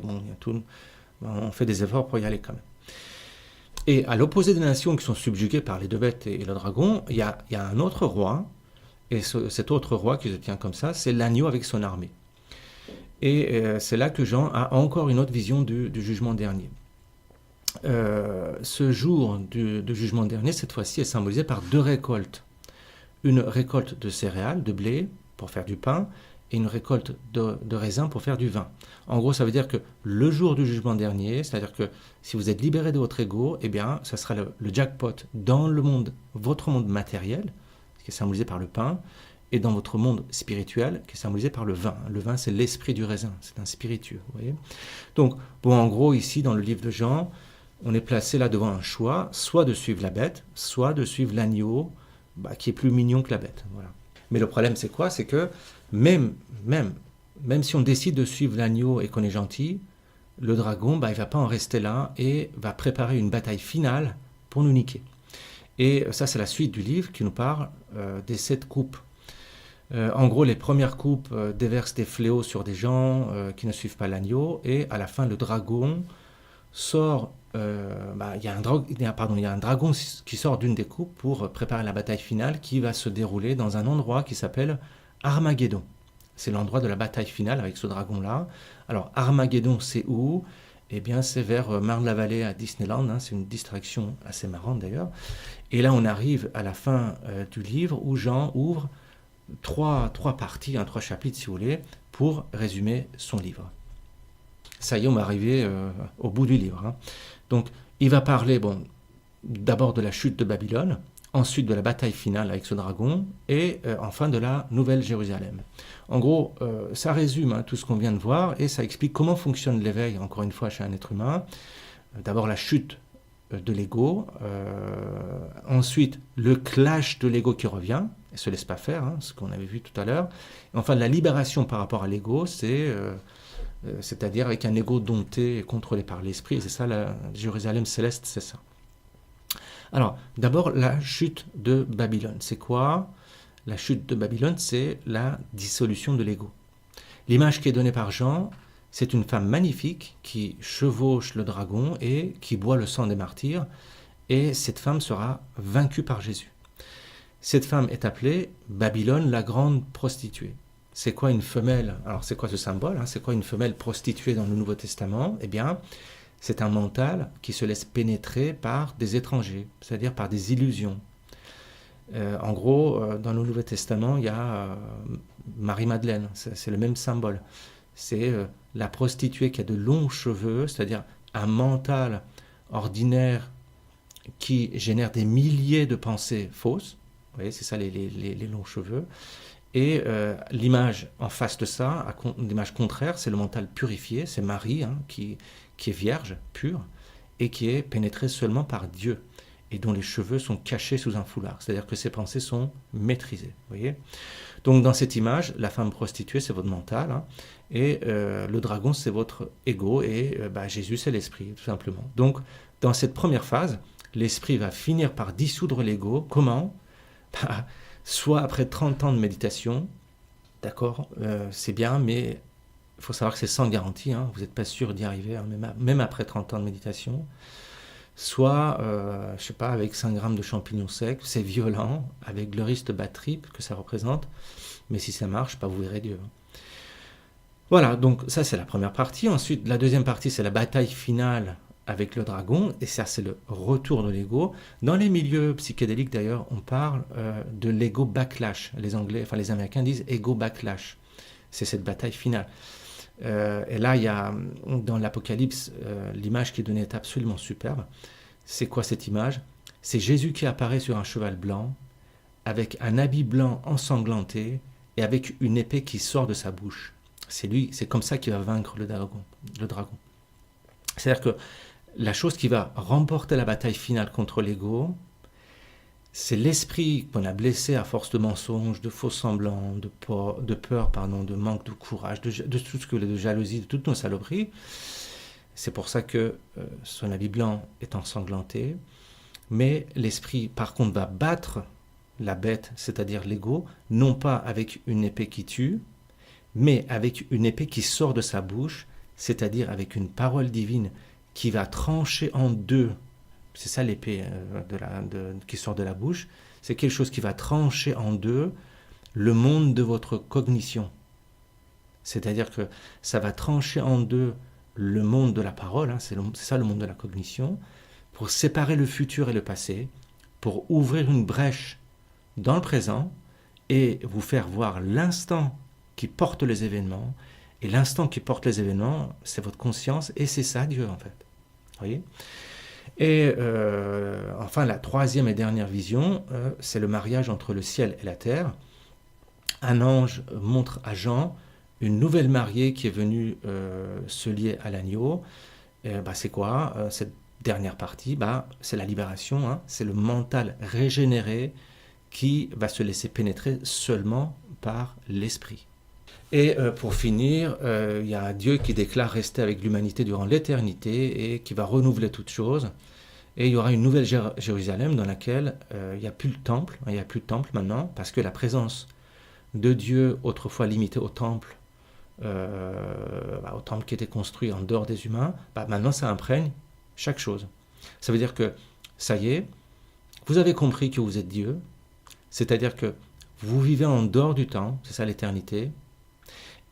on fait des efforts pour y aller quand même. Et à l'opposé des nations qui sont subjuguées par les 2 bêtes et le dragon, il y a un autre roi, et cet autre roi qui se tient comme ça, c'est l'agneau avec son armée. Et c'est là que Jean a encore une autre vision du jugement dernier. ce jour de jugement dernier, cette fois-ci, est symbolisé par deux récoltes. Une récolte de céréales, de blé, pour faire du pain, et une récolte de raisins pour faire du vin. En gros, ça veut dire que le jour du jugement dernier, c'est-à-dire que si vous êtes libéré de votre ego, eh bien, ça sera le jackpot dans le monde, votre monde matériel, qui est symbolisé par le pain, et dans votre monde spirituel, qui est symbolisé par le vin. Le vin, c'est l'esprit du raisin, c'est un spiritueux, vous voyez. Donc, bon, en gros, ici, dans le livre de Jean, on est placé là devant un choix, soit de suivre la bête, soit de suivre l'agneau, qui est plus mignon que la bête. Voilà. Mais le problème, c'est quoi? C'est que même si on décide de suivre l'agneau et qu'on est gentil, le dragon, il ne va pas en rester là et va préparer une bataille finale pour nous niquer. Et ça, c'est la suite du livre qui nous parle des 7 coupes. En gros, les premières coupes déversent des fléaux sur des gens qui ne suivent pas l'agneau, et à la fin, le dragon sort. Il y a un dragon qui sort d'une des coupes pour préparer la bataille finale qui va se dérouler dans un endroit qui s'appelle Armageddon. C'est l'endroit de la bataille finale avec ce dragon-là. Alors, Armageddon, c'est où? Eh bien, c'est vers Marne-la-Vallée à Disneyland. C'est une distraction assez marrante d'ailleurs. Et là, on arrive à la fin du livre où Jean ouvre trois parties, 3 chapitres si vous voulez, pour résumer son livre. Ça y est, on va arriver au bout du livre. Donc, il va parler d'abord de la chute de Babylone, ensuite de la bataille finale avec ce dragon, et enfin de la Nouvelle Jérusalem. En gros, ça résume tout ce qu'on vient de voir, et ça explique comment fonctionne l'éveil, encore une fois, chez un être humain. D'abord la chute de l'ego, ensuite le clash de l'ego qui revient, et se laisse pas faire, ce qu'on avait vu tout à l'heure. Et enfin, la libération par rapport à l'ego, c'est-à-dire avec un ego dompté et contrôlé par l'esprit. C'est ça, la Jérusalem céleste, c'est ça. Alors, d'abord, la chute de Babylone. C'est quoi? La chute de Babylone, c'est la dissolution de l'ego. L'image qui est donnée par Jean, c'est une femme magnifique qui chevauche le dragon et qui boit le sang des martyrs. Et cette femme sera vaincue par Jésus. Cette femme est appelée Babylone, la grande prostituée. C'est quoi une femelle? Alors, c'est quoi ce symbole? C'est quoi une femelle prostituée dans le Nouveau Testament? Eh bien, c'est un mental qui se laisse pénétrer par des étrangers, c'est-à-dire par des illusions. En gros, dans le Nouveau Testament, il y a Marie-Madeleine, c'est le même symbole. C'est la prostituée qui a de longs cheveux, c'est-à-dire un mental ordinaire qui génère des milliers de pensées fausses. Vous voyez, c'est ça les longs cheveux. Et l'image en face de ça, l'image contraire, c'est le mental purifié, c'est Marie qui est vierge, pure, et qui est pénétrée seulement par Dieu, et dont les cheveux sont cachés sous un foulard. C'est-à-dire que ses pensées sont maîtrisées. Vous voyez? Donc dans cette image, la femme prostituée, c'est votre mental, et le dragon, c'est votre ego, et Jésus, c'est l'esprit, tout simplement. Donc dans cette première phase, l'esprit va finir par dissoudre l'ego. Comment? Soit après 30 ans de méditation, d'accord, c'est bien, mais il faut savoir que c'est sans garantie, vous n'êtes pas sûr d'y arriver, même après 30 ans de méditation. Soit, je sais pas, avec 5 grammes de champignons secs, c'est violent, avec le risque de bad trip que ça représente, mais si ça marche, vous verrez Dieu. Voilà, donc ça c'est la première partie. Ensuite, la deuxième partie, c'est la bataille finale avec le dragon, et ça c'est le retour de l'ego. Dans les milieux psychédéliques d'ailleurs, on parle de l'ego backlash. Les Américains disent ego backlash. C'est cette bataille finale. Et là, il y a dans l'Apocalypse, l'image qui est donnée est absolument superbe. C'est quoi cette image? C'est Jésus qui apparaît sur un cheval blanc, avec un habit blanc ensanglanté, et avec une épée qui sort de sa bouche. C'est lui, c'est comme ça qu'il va vaincre le dragon. C'est-à-dire que la chose qui va remporter la bataille finale contre l'ego, c'est l'esprit qu'on a blessé à force de mensonges, de faux semblants, de peur, de manque de courage, de tout ce que de jalousie, de toutes nos saloperies. C'est pour ça que son habit blanc est ensanglanté. Mais l'esprit, par contre, va battre la bête, c'est-à-dire l'ego, non pas avec une épée qui tue, mais avec une épée qui sort de sa bouche, c'est-à-dire avec une parole divine qui va trancher en deux. C'est ça l'épée qui sort de la bouche. C'est quelque chose qui va trancher en deux le monde de votre cognition. C'est-à-dire que ça va trancher en deux le monde de la parole, hein, c'est ça le monde de la cognition, pour séparer le futur et le passé, pour ouvrir une brèche dans le présent et vous faire voir l'instant qui porte les événements. Et l'instant qui porte les événements, c'est votre conscience et c'est ça Dieu en fait. Vous voyez ? Et enfin, la troisième et dernière vision, c'est le mariage entre le ciel et la terre. Un ange montre à Jean une nouvelle mariée qui est venue se lier à l'agneau. C'est quoi cette dernière partie? C'est la libération, hein, c'est le mental régénéré qui va se laisser pénétrer seulement par l'esprit. Et pour finir, il y a un Dieu qui déclare rester avec l'humanité durant l'éternité et qui va renouveler toutes choses. Et il y aura une nouvelle Jérusalem dans laquelle il n'y a plus le temple, il n'y a plus de temple maintenant, parce que la présence de Dieu, autrefois limitée au temple qui était construit en dehors des humains, maintenant ça imprègne chaque chose. Ça veut dire que, ça y est, vous avez compris que vous êtes Dieu, c'est-à-dire que vous vivez en dehors du temps, c'est ça l'éternité,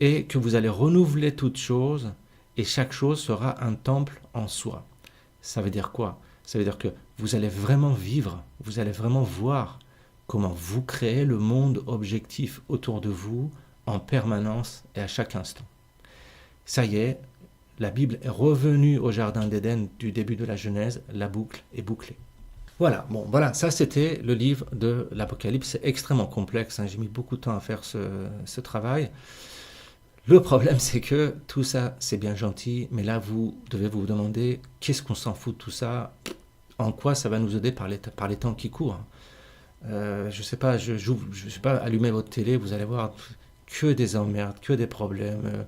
et que vous allez renouveler toutes choses, et chaque chose sera un temple en soi. Ça veut dire quoi? Ça veut dire que vous allez vraiment vivre, vous allez vraiment voir comment vous créez le monde objectif autour de vous en permanence et à chaque instant. Ça y est, la Bible est revenue au jardin d'Éden du début de la Genèse, la boucle est bouclée. Voilà, ça c'était le livre de l'Apocalypse, c'est extrêmement complexe, hein, j'ai mis beaucoup de temps à faire ce travail. Le problème c'est que tout ça c'est bien gentil, mais là vous devez vous demander qu'est-ce qu'on s'en fout de tout ça, en quoi ça va nous aider par les temps qui courent. Je sais pas, je sais pas, allumez votre télé, vous allez voir que des emmerdes, que des problèmes,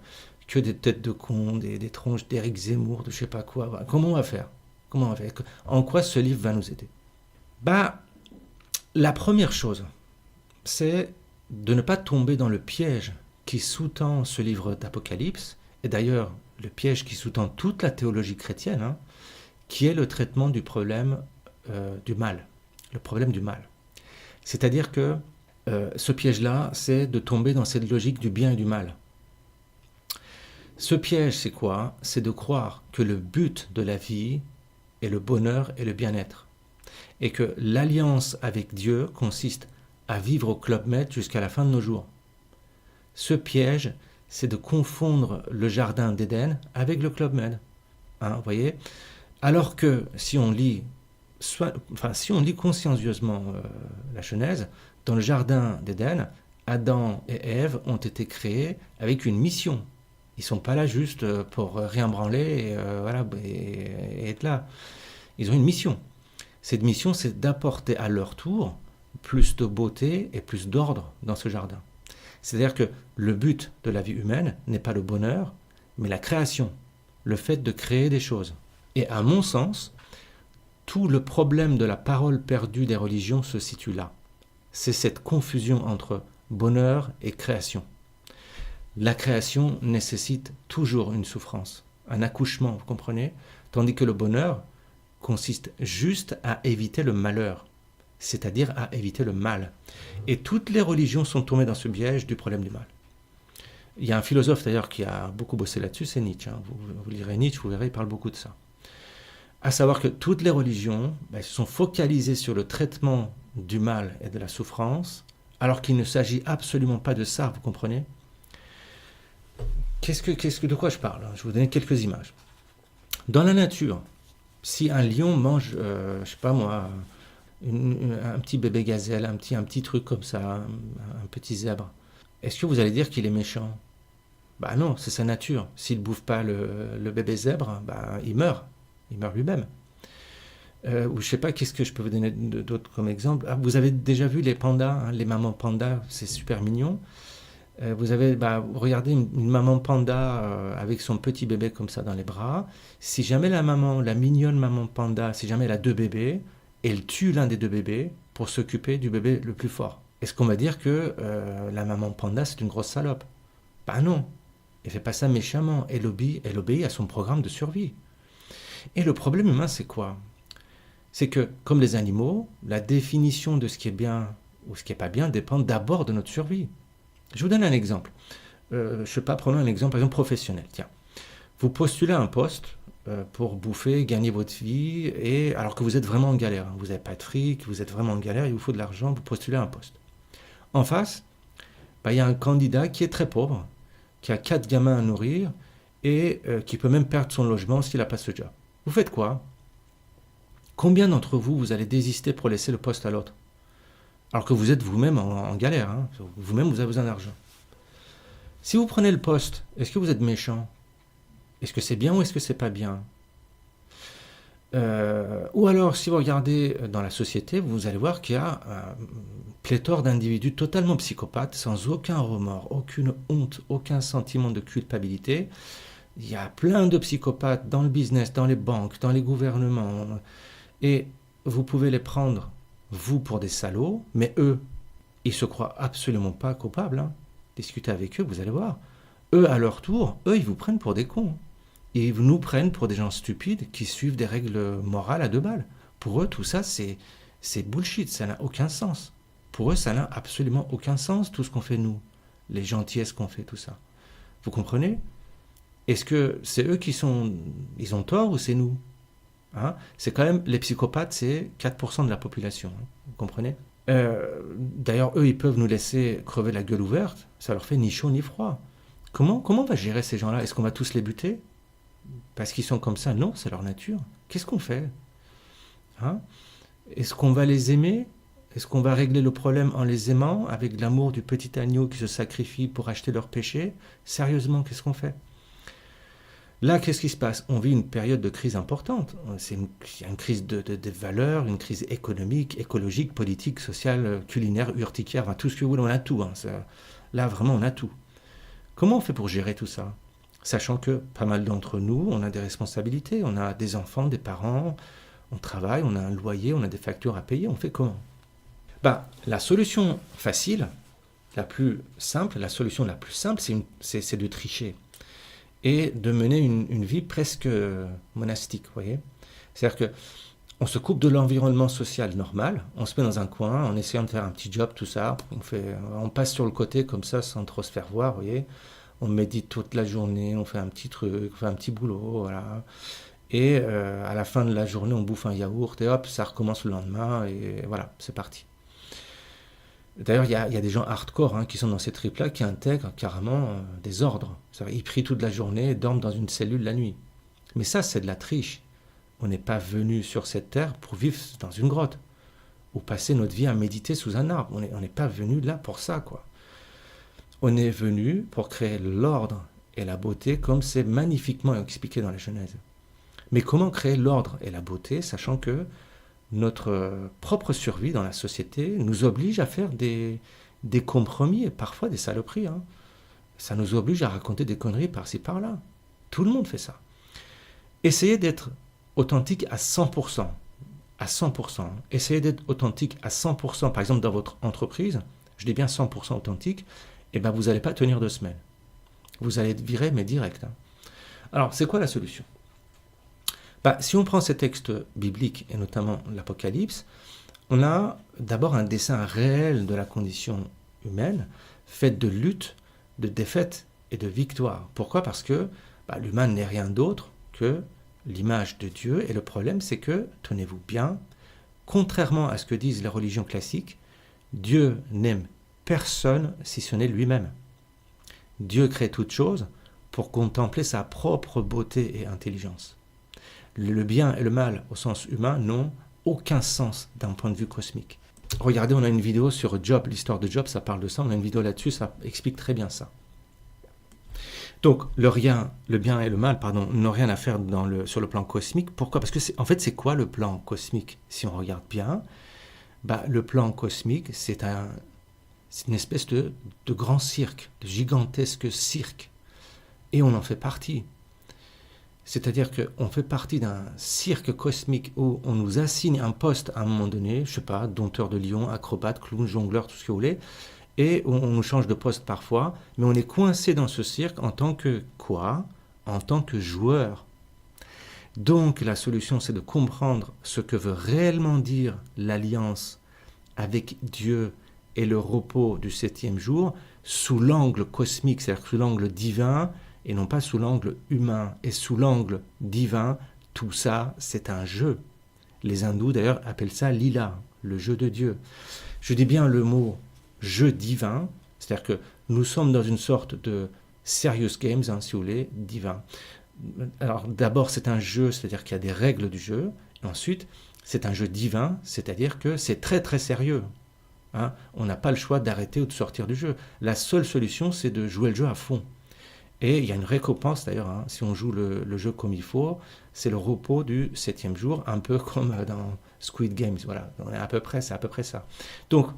que des têtes de cons, des tronches d'Éric Zemmour, de je sais pas quoi. Comment on va faire? En quoi ce livre va nous aider? La première chose, c'est de ne pas tomber dans le piège qui sous-tend ce livre d'Apocalypse, et d'ailleurs le piège qui sous-tend toute la théologie chrétienne, hein, qui est le traitement du problème du mal. Le problème du mal. C'est-à-dire que ce piège-là, c'est de tomber dans cette logique du bien et du mal. Ce piège, c'est quoi? C'est de croire que le but de la vie est le bonheur et le bien-être. Et que l'alliance avec Dieu consiste à vivre au Club Med jusqu'à la fin de nos jours. Ce piège, c'est de confondre le jardin d'Éden avec le Club Med. Hein, vous voyez? Alors que si on lit consciencieusement la Genèse, dans le jardin d'Éden, Adam et Ève ont été créés avec une mission. Ils ne sont pas là juste pour rien branler et être là. Ils ont une mission. Cette mission, c'est d'apporter à leur tour plus de beauté et plus d'ordre dans ce jardin. C'est-à-dire que le but de la vie humaine n'est pas le bonheur, mais la création, le fait de créer des choses. Et à mon sens, tout le problème de la parole perdue des religions se situe là. C'est cette confusion entre bonheur et création. La création nécessite toujours une souffrance, un accouchement, vous comprenez? Tandis que le bonheur consiste juste à éviter le malheur, c'est-à-dire à éviter le mal. Et toutes les religions sont tombées dans ce piège du problème du mal. Il y a un philosophe d'ailleurs qui a beaucoup bossé là-dessus, c'est Nietzsche. Hein. Vous lirez Nietzsche, vous verrez, il parle beaucoup de ça. À savoir que toutes les religions se sont focalisées sur le traitement du mal et de la souffrance, alors qu'il ne s'agit absolument pas de ça, vous comprenez? De quoi je parle? Je vais vous donner quelques images. Dans la nature, si un lion mange, je sais pas moi, un petit bébé gazelle, un petit truc comme ça, un petit zèbre, est-ce que vous allez dire qu'il est méchant? Non, c'est sa nature. S'il ne bouffe pas le bébé zèbre, il meurt lui-même. Ou je sais pas, qu'est-ce que je peux vous donner d'autre comme exemple? Vous avez déjà vu les pandas, hein, les mamans pandas, c'est super mignon. Vous avez, regardez une maman panda avec son petit bébé comme ça dans les bras. Si jamais la mignonne maman panda, si jamais elle a deux bébés, elle tue l'un des deux bébés pour s'occuper du bébé le plus fort. Est-ce qu'on va dire que la maman panda c'est une grosse salope? Non, elle fait pas ça méchamment. Elle obéit à son programme de survie. Et le problème humain, c'est quoi? C'est que, comme les animaux, la définition de ce qui est bien ou ce qui n'est pas bien dépend d'abord de notre survie. Je vous donne un exemple. Je ne sais pas, prenons un exemple, par exemple, professionnel. Tiens, Vous postulez un poste pour bouffer, gagner votre vie, et alors que vous êtes vraiment en galère. Vous n'avez pas de fric, vous êtes vraiment en galère, il vous faut de l'argent, vous postulez un poste. En face, il y a un candidat qui est très pauvre, qui a 4 gamins à nourrir, et qui peut même perdre son logement s'il n'a pas ce job. Vous faites quoi? Combien d'entre vous, vous allez désister pour laisser le poste à l'autre? Alors que vous êtes vous-même en galère, hein. Vous-même vous avez besoin d'argent. Si vous prenez le poste, est-ce que vous êtes méchant? Est-ce que c'est bien ou est-ce que c'est pas bien? Ou alors, si vous regardez dans la société, vous allez voir qu'il y a pléthore d'individus totalement psychopathes, sans aucun remords, aucune honte, aucun sentiment de culpabilité. Il y a plein de psychopathes dans le business, dans les banques, dans les gouvernements. Et vous pouvez les prendre, vous, pour des salauds, mais eux, ils se croient absolument pas coupables. Hein. Discutez avec eux, vous allez voir. Eux, à leur tour, eux, ils vous prennent pour des cons. Ils nous prennent pour des gens stupides qui suivent des règles morales à 2 balles. Pour eux, tout ça, c'est bullshit, ça n'a aucun sens. Pour eux, ça n'a absolument aucun sens, tout ce qu'on fait nous. Les gentillesses qu'on fait, tout ça. Vous comprenez? Est-ce que c'est eux ils ont tort ou c'est nous? Hein? C'est quand même, les psychopathes, c'est 4% de la population. Hein, vous comprenez? D'ailleurs, eux, ils peuvent nous laisser crever la gueule ouverte. Ça leur fait ni chaud ni froid. Comment on va gérer ces gens-là? Est-ce qu'on va tous les buter? Parce qu'ils sont comme ça? Non, c'est leur nature. Qu'est-ce qu'on fait? Hein? Est-ce qu'on va les aimer? Est-ce qu'on va régler le problème en les aimant, avec l'amour du petit agneau qui se sacrifie pour acheter leur péché? Sérieusement, qu'est-ce qu'on fait? Là, qu'est-ce qui se passe? On vit une période de crise importante. Il y a une crise de valeurs, une crise économique, écologique, politique, sociale, culinaire, urticaire, enfin, tout ce que vous voulez, on a tout. Hein. Là, vraiment, on a tout. Comment on fait pour gérer tout ça? Sachant que pas mal d'entre nous, on a des responsabilités, on a des enfants, des parents, on travaille, on a un loyer, on a des factures à payer, on fait comment? La solution facile, la plus simple, c'est de tricher et de mener une vie presque monastique, vous voyez? C'est-à-dire que on se coupe de l'environnement social normal, on se met dans un coin en essayant de faire un petit job, tout ça, on passe sur le côté comme ça sans trop se faire voir, vous voyez? On médite toute la journée, on fait un petit truc, on fait un petit boulot, voilà. Et à la fin de la journée, on bouffe un yaourt et hop, ça recommence le lendemain et voilà, c'est parti. D'ailleurs, il y a des gens hardcore qui sont dans ces tripes-là qui intègrent carrément des ordres. Ils prient toute la journée et dorment dans une cellule la nuit. Mais ça, c'est de la triche. On n'est pas venu sur cette terre pour vivre dans une grotte ou passer notre vie à méditer sous un arbre. On n'est pas venu là pour ça, quoi. On est venu pour créer l'ordre et la beauté comme c'est magnifiquement expliqué dans la Genèse. Mais comment créer l'ordre et la beauté, sachant que notre propre survie dans la société nous oblige à faire des compromis et parfois des saloperies. Hein. Ça nous oblige à raconter des conneries par-ci par-là. Tout le monde fait ça. Essayez d'être authentique à 100%. À 100%. Essayez d'être authentique à 100%. Par exemple, dans votre entreprise, je dis bien 100% authentique, et vous n'allez pas tenir 2 semaines. Vous allez être viré, mais direct. Hein. Alors, c'est quoi la solution? Si on prend ces textes bibliques, et notamment l'Apocalypse, on a d'abord un dessin réel de la condition humaine, faite de lutte, de défaite et de victoire. Pourquoi? Parce que l'humain n'est rien d'autre que l'image de Dieu, et le problème c'est que, tenez-vous bien, contrairement à ce que disent les religions classiques, Dieu n'aime personne si ce n'est lui-même. Dieu crée toute chose pour contempler sa propre beauté et intelligence. Le bien et le mal au sens humain n'ont aucun sens d'un point de vue cosmique. Regardez, on a une vidéo sur Job, l'histoire de Job, ça parle de ça, on a une vidéo là-dessus, ça explique très bien ça. Donc, le bien et le mal, n'ont rien à faire sur le plan cosmique. Pourquoi? Parce que c'est quoi le plan cosmique? Si on regarde bien, le plan cosmique, c'est une espèce de grand cirque, de gigantesque cirque. Et on en fait partie. C'est-à-dire qu'on fait partie d'un cirque cosmique où on nous assigne un poste à un moment donné, je sais pas, dompteur de lion, acrobate, clown, jongleur, tout ce que vous voulez, et on nous change de poste parfois, mais on est coincé dans ce cirque en tant que quoi? En tant que joueur. Donc la solution, c'est de comprendre ce que veut réellement dire l'alliance avec Dieu et le repos du 7e jour sous l'angle cosmique, c'est-à-dire sous l'angle divin, et non pas sous l'angle humain. Et sous l'angle divin, tout ça, c'est un jeu. Les hindous, d'ailleurs, appellent ça lila, le jeu de Dieu. Je dis bien le mot jeu divin, c'est-à-dire que nous sommes dans une sorte de serious games, si vous voulez, divin. Alors d'abord, c'est un jeu, c'est-à-dire qu'il y a des règles du jeu. Et ensuite, c'est un jeu divin, c'est-à-dire que c'est très très sérieux. On n'a pas le choix d'arrêter ou de sortir du jeu. La seule solution, c'est de jouer le jeu à fond. Et il y a une récompense d'ailleurs, si on joue le jeu comme il faut, c'est le repos du 7e jour, un peu comme dans Squid Games. Voilà, c'est à peu près ça. Donc,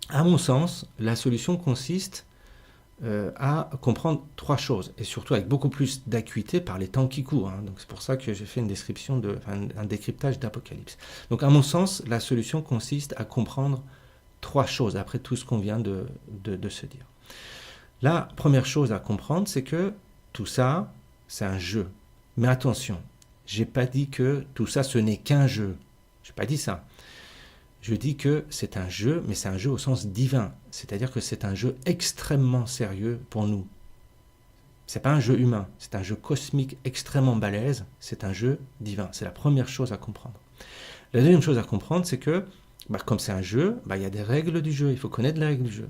à mon sens, la solution consiste à comprendre 3 choses, et surtout avec beaucoup plus d'acuité par les temps qui courent. Donc c'est pour ça que j'ai fait une description, un décryptage d'Apocalypse. Donc à mon sens, la solution consiste à comprendre 3 choses, après tout ce qu'on vient de se dire. La première chose à comprendre, c'est que tout ça, c'est un jeu. Mais attention, j'ai pas dit que tout ça, ce n'est qu'un jeu. J'ai pas dit ça. Je dis que c'est un jeu, mais c'est un jeu au sens divin. C'est-à-dire que c'est un jeu extrêmement sérieux pour nous. C'est pas un jeu humain, c'est un jeu cosmique extrêmement balèze, c'est un jeu divin. C'est la première chose à comprendre. La deuxième chose à comprendre, c'est que, comme c'est un jeu, il y a des règles du jeu, il faut connaître les règles du jeu.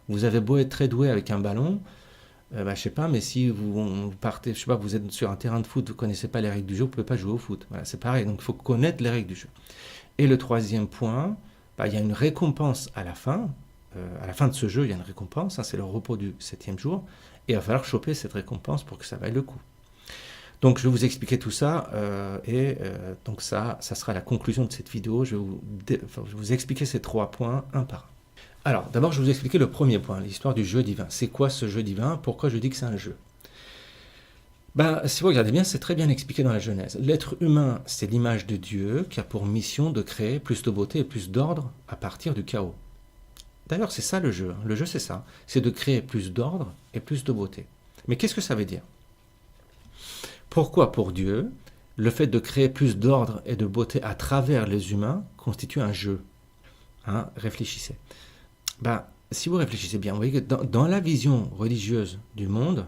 Vous avez beau être très doué avec un ballon, je sais pas, mais si vous partez, je sais pas, vous êtes sur un terrain de foot, vous connaissez pas les règles du jeu, vous pouvez pas jouer au foot. Voilà, c'est pareil, donc il faut connaître les règles du jeu. Et le troisième point, il y a une récompense à la fin. À la fin de ce jeu, il y a une récompense, c'est le repos du 7e jour, et il va falloir choper cette récompense pour que ça vaille le coup. Donc je vais vous expliquer tout ça, donc ça sera la conclusion de cette vidéo. Je vais vous expliquer ces 3 points un par un. Alors, d'abord, je vais vous expliquer le premier point, l'histoire du jeu divin. C'est quoi ce jeu divin? Pourquoi je dis que c'est un jeu? Si vous regardez bien, c'est très bien expliqué dans la Genèse. L'être humain, c'est l'image de Dieu qui a pour mission de créer plus de beauté et plus d'ordre à partir du chaos. D'ailleurs, c'est ça le jeu. Le jeu, c'est ça. C'est de créer plus d'ordre et plus de beauté. Mais qu'est-ce que ça veut dire? Pourquoi pour Dieu, le fait de créer plus d'ordre et de beauté à travers les humains constitue un jeu? Réfléchissez. Si vous réfléchissez bien, vous voyez que dans la vision religieuse du monde,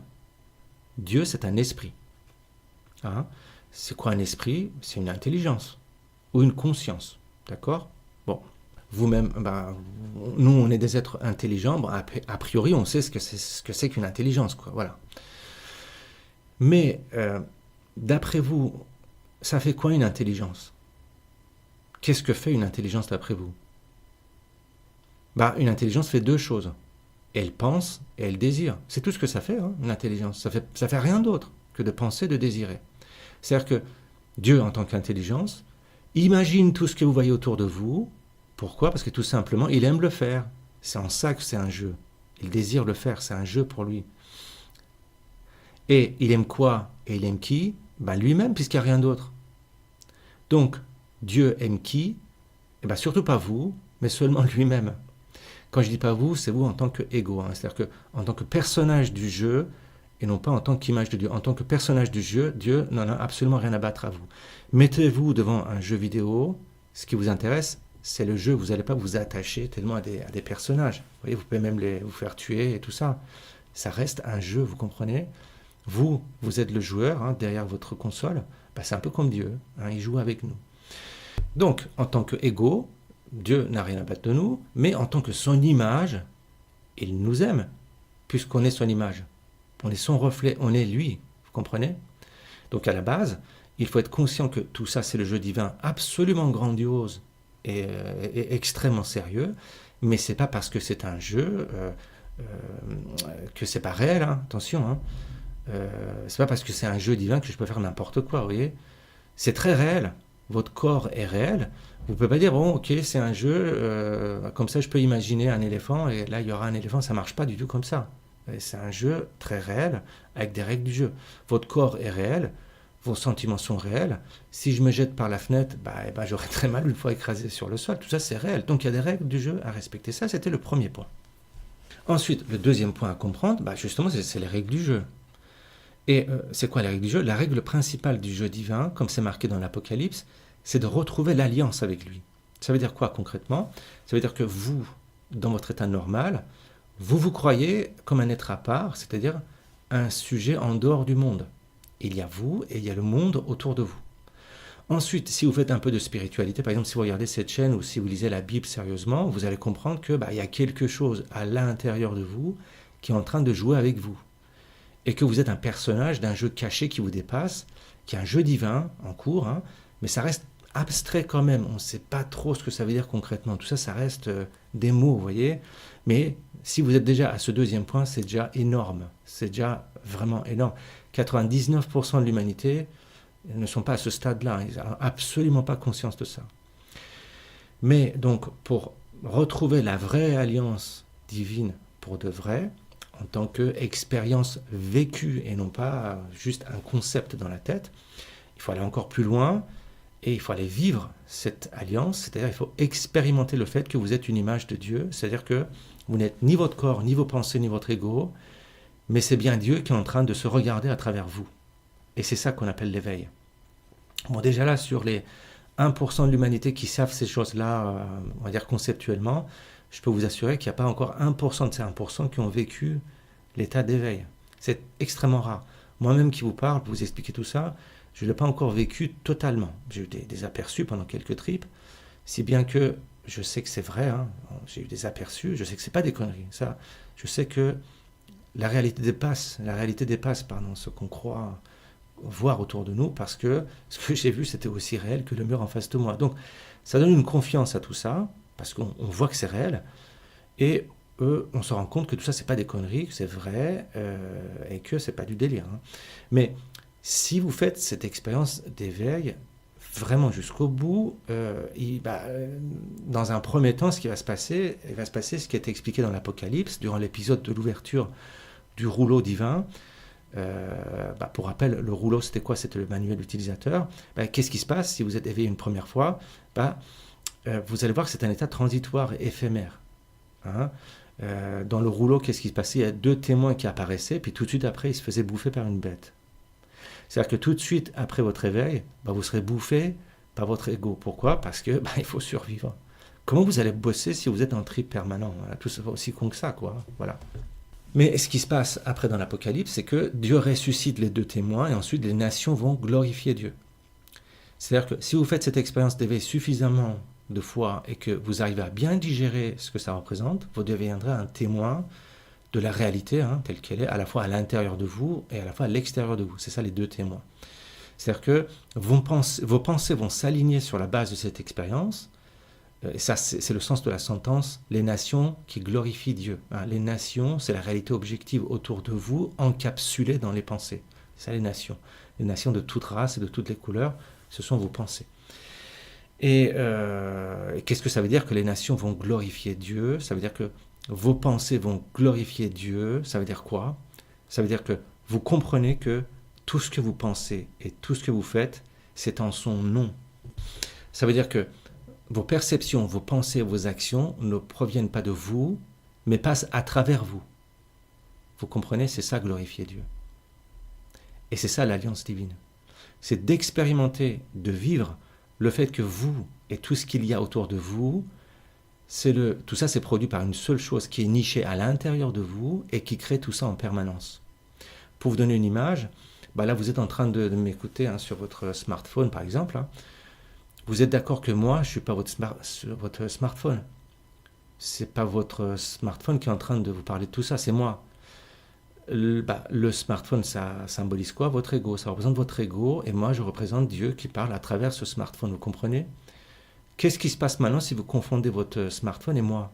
Dieu, c'est un esprit. C'est quoi un esprit? C'est une intelligence ou une conscience. D'accord? Bon, vous-même, nous, on est des êtres intelligents. A priori, on sait ce que c'est qu'une intelligence, quoi. Voilà. Mais, d'après vous, ça fait quoi une intelligence? Qu'est-ce que fait une intelligence d'après vous? Une intelligence fait 2 choses. Elle pense et elle désire. C'est tout ce que ça fait, une intelligence. Ça fait rien d'autre que de penser, de désirer. C'est-à-dire que Dieu, en tant qu'intelligence, imagine tout ce que vous voyez autour de vous. Pourquoi? Parce que tout simplement, il aime le faire. C'est en ça que c'est un jeu. Il désire le faire, c'est un jeu pour lui. Et il aime quoi? Et il aime qui? Lui-même, puisqu'il n'y a rien d'autre. Donc, Dieu aime qui? Surtout pas vous, mais seulement lui-même. Quand je dis pas vous, c'est vous en tant qu'ego. C'est-à-dire qu'en tant que personnage du jeu, et non pas en tant qu'image de Dieu. En tant que personnage du jeu, Dieu n'en a absolument rien à battre à vous. Mettez-vous devant un jeu vidéo, ce qui vous intéresse, c'est le jeu. Vous n'allez pas vous attacher tellement à des personnages. Vous voyez, vous pouvez même vous faire tuer et tout ça. Ça reste un jeu, vous comprenez? Vous êtes le joueur derrière votre console. C'est un peu comme Dieu. Il joue avec nous. Donc, en tant qu'ego, Dieu n'a rien à battre de nous, mais en tant que son image, il nous aime, puisqu'on est son image. On est son reflet, on est lui, vous comprenez? Donc à la base, il faut être conscient que tout ça, c'est le jeu divin absolument grandiose et extrêmement sérieux, mais c'est pas parce que c'est un jeu que c'est pas réel, attention. C'est pas parce que c'est un jeu divin que je peux faire n'importe quoi, vous voyez? C'est très réel, votre corps est réel. Vous ne pouvez pas dire, bon, ok, c'est un jeu, comme ça je peux imaginer un éléphant, et là il y aura un éléphant, ça ne marche pas du tout comme ça. C'est un jeu très réel, avec des règles du jeu. Votre corps est réel, vos sentiments sont réels. Si je me jette par la fenêtre, j'aurai très mal une fois écrasé sur le sol. Tout ça, c'est réel. Donc il y a des règles du jeu à respecter. Ça, c'était le premier point. Ensuite, le deuxième point à comprendre, justement, c'est les règles du jeu. Et c'est quoi les règles du jeu? La règle principale du jeu divin, comme c'est marqué dans l'Apocalypse, c'est de retrouver l'alliance avec lui. Ça veut dire quoi concrètement? Ça veut dire que vous, dans votre état normal, vous croyez comme un être à part, c'est-à-dire un sujet en dehors du monde. Il y a vous et il y a le monde autour de vous. Ensuite, si vous faites un peu de spiritualité, par exemple, si vous regardez cette chaîne ou si vous lisez la Bible sérieusement, vous allez comprendre que il y a quelque chose à l'intérieur de vous qui est en train de jouer avec vous. Et que vous êtes un personnage d'un jeu caché qui vous dépasse, qui est un jeu divin en cours, hein, mais ça reste abstrait quand même. On ne sait pas trop ce que ça veut dire concrètement. Tout ça, ça reste des mots, vous voyez. Mais si vous êtes déjà à ce deuxième point, c'est déjà énorme. C'est déjà vraiment énorme. 99% de l'humanité ne sont pas à ce stade-là. Ils n'ont absolument pas conscience de ça. Mais donc, pour retrouver la vraie alliance divine pour de vrai, en tant qu'expérience vécue et non pas juste un concept dans la tête, il faut aller encore plus loin et il faut aller vivre cette alliance, c'est-à-dire il faut expérimenter le fait que vous êtes une image de Dieu, c'est-à-dire que vous n'êtes ni votre corps, ni vos pensées, ni votre ego, mais c'est bien Dieu qui est en train de se regarder à travers vous. Et c'est ça qu'on appelle l'éveil. Bon, déjà là, sur les 1% de l'humanité qui savent ces choses-là, on va dire conceptuellement, je peux vous assurer qu'il n'y a pas encore 1% de ces 1% qui ont vécu l'état d'éveil. C'est extrêmement rare. Moi-même qui vous parle, pour vous expliquer tout ça, je ne l'ai pas encore vécu totalement. J'ai eu des aperçus pendant quelques tripes, si bien que je sais que c'est vrai, hein, j'ai eu des aperçus, je sais que ce n'est pas des conneries. Ça, je sais que la réalité dépasse ce qu'on croit voir autour de nous, parce que ce que j'ai vu, c'était aussi réel que le mur en face de moi. Donc, ça donne une confiance à tout ça, parce qu'on voit que c'est réel, et on se rend compte que tout ça, c'est pas des conneries, que c'est vrai, et que c'est pas du délire. Hein. Mais si vous faites cette expérience d'éveil vraiment jusqu'au bout, dans un premier temps, ce qui va se passer, il va se passer ce qui est expliqué dans l'Apocalypse, durant l'épisode de l'ouverture du rouleau divin. Pour rappel, le rouleau, c'était quoi? C'était le manuel utilisateur. Qu'est-ce qui se passe si vous êtes éveillé une première fois? Vous allez voir que c'est un état transitoire et éphémère. Hein. Dans le rouleau, qu'est-ce qui se passait? Il y a 2 témoins qui apparaissaient, puis tout de suite après, ils se faisaient bouffer par une bête. C'est-à-dire que tout de suite après votre éveil, vous serez bouffé par votre ego. Pourquoi? Parce que il faut survivre. Comment vous allez bosser si vous êtes en trip permanent? Voilà, tout ça aussi con que ça, quoi. Voilà. Mais ce qui se passe après dans l'Apocalypse, c'est que Dieu ressuscite les 2 témoins et ensuite les nations vont glorifier Dieu. C'est-à-dire que si vous faites cette expérience d'éveil suffisamment de fois et que vous arrivez à bien digérer ce que ça représente, vous deviendrez un témoin de la réalité telle qu'elle est, à la fois à l'intérieur de vous et à la fois à l'extérieur de vous. C'est ça les 2 témoins. C'est-à-dire que vos pensées vont s'aligner sur la base de cette expérience. Et ça, c'est le sens de la sentence, les nations qui glorifient Dieu. Les nations, c'est la réalité objective autour de vous, encapsulée dans les pensées. C'est ça les nations. Les nations de toute race et de toutes les couleurs, ce sont vos pensées. Et qu'est-ce que ça veut dire que les nations vont glorifier Dieu? Ça veut dire que vos pensées vont glorifier Dieu. Ça veut dire quoi? Ça veut dire que vous comprenez que tout ce que vous pensez et tout ce que vous faites, c'est en son nom. Ça veut dire que vos perceptions, vos pensées, vos actions ne proviennent pas de vous, mais passent à travers vous. Vous comprenez? C'est ça, glorifier Dieu. Et c'est ça, l'alliance divine. C'est d'expérimenter, de vivre le fait que vous et tout ce qu'il y a autour de vous, tout ça, c'est produit par une seule chose qui est nichée à l'intérieur de vous et qui crée tout ça en permanence. Pour vous donner une image, là, vous êtes en train de m'écouter sur votre smartphone, par exemple. Vous êtes d'accord que moi, je ne suis pas votre smartphone. Ce n'est pas votre smartphone qui est en train de vous parler de tout ça, c'est moi. Le smartphone, ça symbolise quoi? Votre ego. Ça représente votre ego, et moi, je représente Dieu qui parle à travers ce smartphone. Vous comprenez? Qu'est-ce qui se passe maintenant si vous confondez votre smartphone et moi?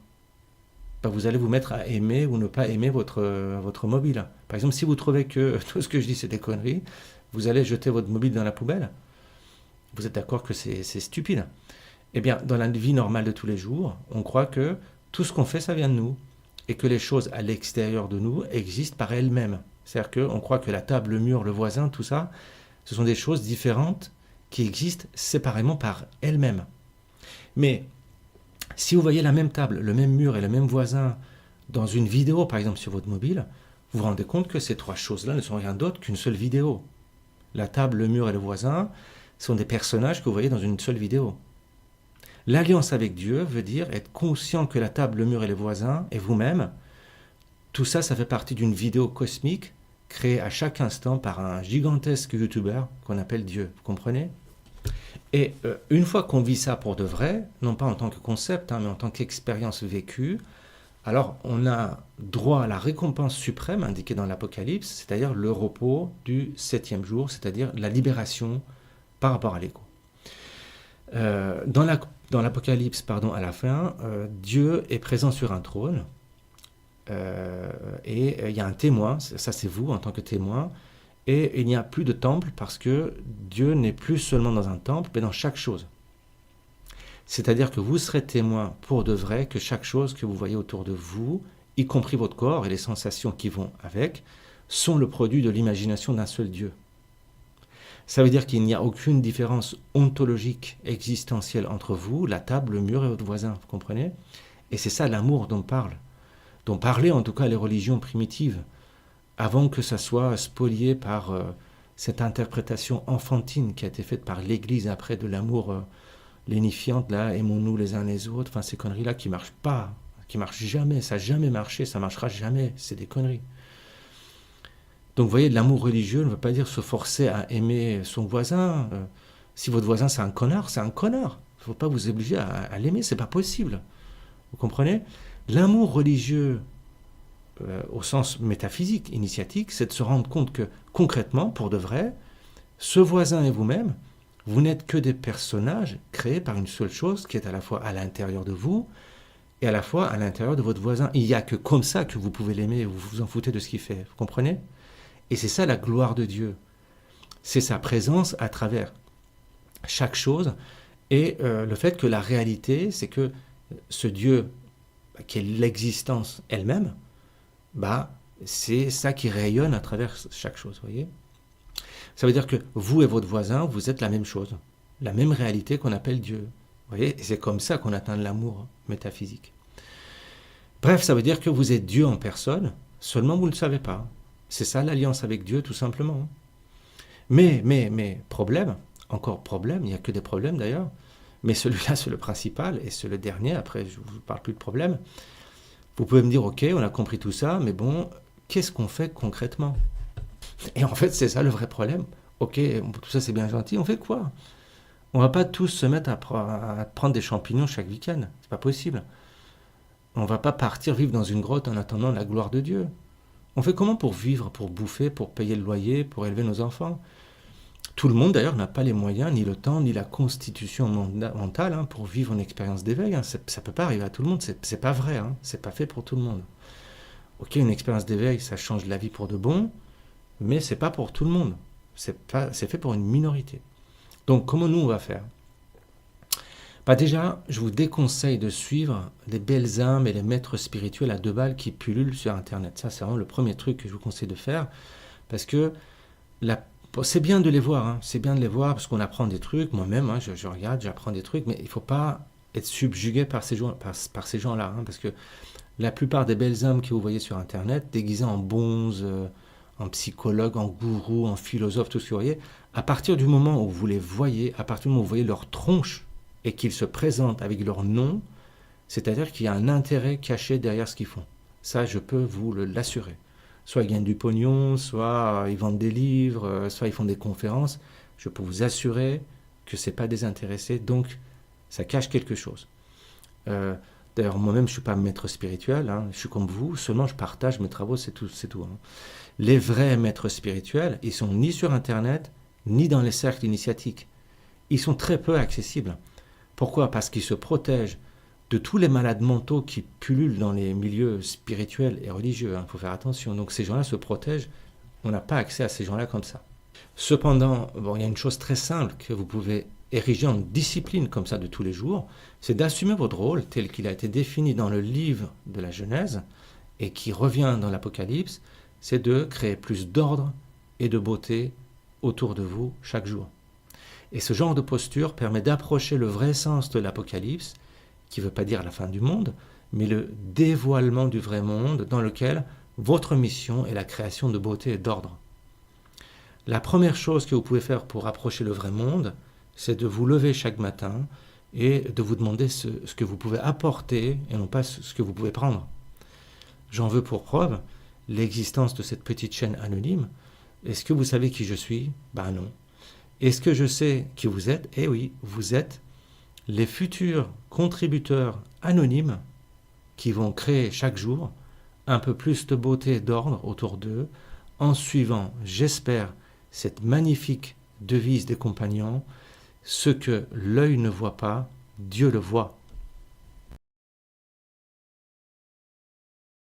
Vous allez vous mettre à aimer ou ne pas aimer votre mobile. Par exemple, si vous trouvez que tout ce que je dis, c'est des conneries, vous allez jeter votre mobile dans la poubelle. Vous êtes d'accord que c'est stupide? Eh bien, dans la vie normale de tous les jours, on croit que tout ce qu'on fait, ça vient de nous. Et que les choses à l'extérieur de nous existent par elles-mêmes. C'est-à-dire qu'on croit que la table, le mur, le voisin, tout ça, ce sont des choses différentes qui existent séparément par elles-mêmes. Mais si vous voyez la même table, le même mur et le même voisin dans une vidéo, par exemple sur votre mobile, vous vous rendez compte que ces 3 choses-là ne sont rien d'autre qu'une seule vidéo. La table, le mur et le voisin sont des personnages que vous voyez dans une seule vidéo. L'alliance avec Dieu veut dire être conscient que la table, le mur et les voisins, et vous-même, tout ça, ça fait partie d'une vidéo cosmique créé à chaque instant par un gigantesque YouTuber qu'on appelle Dieu. Vous comprenez? Et une fois qu'on vit ça pour de vrai, non pas en tant que concept, mais en tant qu'expérience vécue, alors on a droit à la récompense suprême indiquée dans l'Apocalypse, c'est-à-dire le repos du 7e jour, c'est-à-dire la libération par rapport à l'ego. Dans l'Apocalypse, à la fin, Dieu est présent sur un trône, et il y a un témoin, ça c'est vous en tant que témoin, et il n'y a plus de temple parce que Dieu n'est plus seulement dans un temple, mais dans chaque chose. C'est-à-dire que vous serez témoin pour de vrai que chaque chose que vous voyez autour de vous, y compris votre corps et les sensations qui vont avec, sont le produit de l'imagination d'un seul Dieu. Ça veut dire qu'il n'y a aucune différence ontologique, existentielle entre vous, la table, le mur et votre voisin, vous comprenez? Et c'est ça l'amour dont parlaient en tout cas les religions primitives, avant que ça soit spolié par cette interprétation enfantine qui a été faite par l'Église après de l'amour lénifiante, là, aimons-nous les uns les autres, enfin ces conneries-là qui ne marchent pas, qui ne marchent jamais, ça n'a jamais marché, ça ne marchera jamais, c'est des conneries. Donc vous voyez, l'amour religieux ne veut pas dire se forcer à aimer son voisin. Si votre voisin c'est un connard, c'est un connard. Il ne faut pas vous obliger à l'aimer, c'est pas possible. Vous comprenez? L'amour religieux, au sens métaphysique, initiatique, c'est de se rendre compte que concrètement, pour de vrai, ce voisin et vous-même, vous n'êtes que des personnages créés par une seule chose qui est à la fois à l'intérieur de vous et à la fois à l'intérieur de votre voisin. Il n'y a que comme ça que vous pouvez l'aimer et vous vous en foutez de ce qu'il fait. Vous comprenez? Et c'est ça la gloire de Dieu. C'est sa présence à travers chaque chose et le fait que la réalité, c'est que ce Dieu, qui est l'existence elle-même, c'est ça qui rayonne à travers chaque chose, voyez? Ça veut dire que vous et votre voisin, vous êtes la même chose, la même réalité qu'on appelle Dieu. Voyez? Et c'est comme ça qu'on atteint l'amour métaphysique. Bref, ça veut dire que vous êtes Dieu en personne, seulement vous ne le savez pas. C'est ça l'alliance avec Dieu, tout simplement. Mais, problème, encore problème, il n'y a que des problèmes d'ailleurs, mais celui-là c'est le principal, et c'est le dernier, après je ne vous parle plus de problème. Vous pouvez me dire, ok, on a compris tout ça, mais bon, qu'est-ce qu'on fait concrètement? Et en fait, c'est ça le vrai problème. Ok, tout ça c'est bien gentil, on fait quoi? On va pas tous se mettre à prendre des champignons chaque week-end, c'est pas possible. On va pas partir vivre dans une grotte en attendant la gloire de Dieu. On fait comment pour vivre, pour bouffer, pour payer le loyer, pour élever nos enfants? Tout le monde d'ailleurs n'a pas les moyens, ni le temps, ni la constitution mentale pour vivre une expérience d'éveil. Ça ne peut pas arriver à tout le monde, c'est pas vrai, c'est pas fait pour tout le monde. Ok, une expérience d'éveil, ça change la vie pour de bon, mais c'est pas pour tout le monde. C'est fait pour une minorité. Donc comment nous on va faire? Déjà, je vous déconseille de suivre les belles âmes et les maîtres spirituels à 2 balles qui pullulent sur Internet. Ça, c'est vraiment le premier truc que je vous conseille de faire, parce que c'est bien de les voir, c'est bien de les voir, parce qu'on apprend des trucs, moi-même, je regarde, j'apprends des trucs, mais il ne faut pas être subjugué par ces gens-là, parce que la plupart des belles âmes que vous voyez sur Internet, déguisées en bonzes, en psychologues, en gourous, en philosophes, tout ce que vous voyez, à partir du moment où vous les voyez, à partir du moment où vous voyez leur tronche, et qu'ils se présentent avec leur nom, c'est-à-dire qu'il y a un intérêt caché derrière ce qu'ils font. Ça, je peux vous l'assurer. Soit ils gagnent du pognon, soit ils vendent des livres, soit ils font des conférences. Je peux vous assurer que ce n'est pas désintéressé, donc ça cache quelque chose. D'ailleurs, moi-même, je ne suis pas maître spirituel, je suis comme vous, seulement je partage mes travaux, c'est tout. Les vrais maîtres spirituels, ils sont ni sur Internet, ni dans les cercles initiatiques. Ils sont très peu accessibles. Pourquoi? Parce qu'ils se protègent de tous les malades mentaux qui pullulent dans les milieux spirituels et religieux. Il faut faire attention. Donc ces gens-là se protègent. On n'a pas accès à ces gens-là comme ça. Cependant, il y a une chose très simple que vous pouvez ériger en discipline comme ça de tous les jours, c'est d'assumer votre rôle tel qu'il a été défini dans le livre de la Genèse et qui revient dans l'Apocalypse, c'est de créer plus d'ordre et de beauté autour de vous chaque jour. Et ce genre de posture permet d'approcher le vrai sens de l'Apocalypse, qui ne veut pas dire la fin du monde, mais le dévoilement du vrai monde dans lequel votre mission est la création de beauté et d'ordre. La première chose que vous pouvez faire pour approcher le vrai monde, c'est de vous lever chaque matin et de vous demander ce que vous pouvez apporter et non pas ce que vous pouvez prendre. J'en veux pour preuve, l'existence de cette petite chaîne anonyme. Est-ce que vous savez qui je suis? Ben non. Est-ce que je sais qui vous êtes? Eh oui, vous êtes les futurs contributeurs anonymes qui vont créer chaque jour un peu plus de beauté et d'ordre autour d'eux en suivant, j'espère, cette magnifique devise des compagnons: ce que l'œil ne voit pas, Dieu le voit.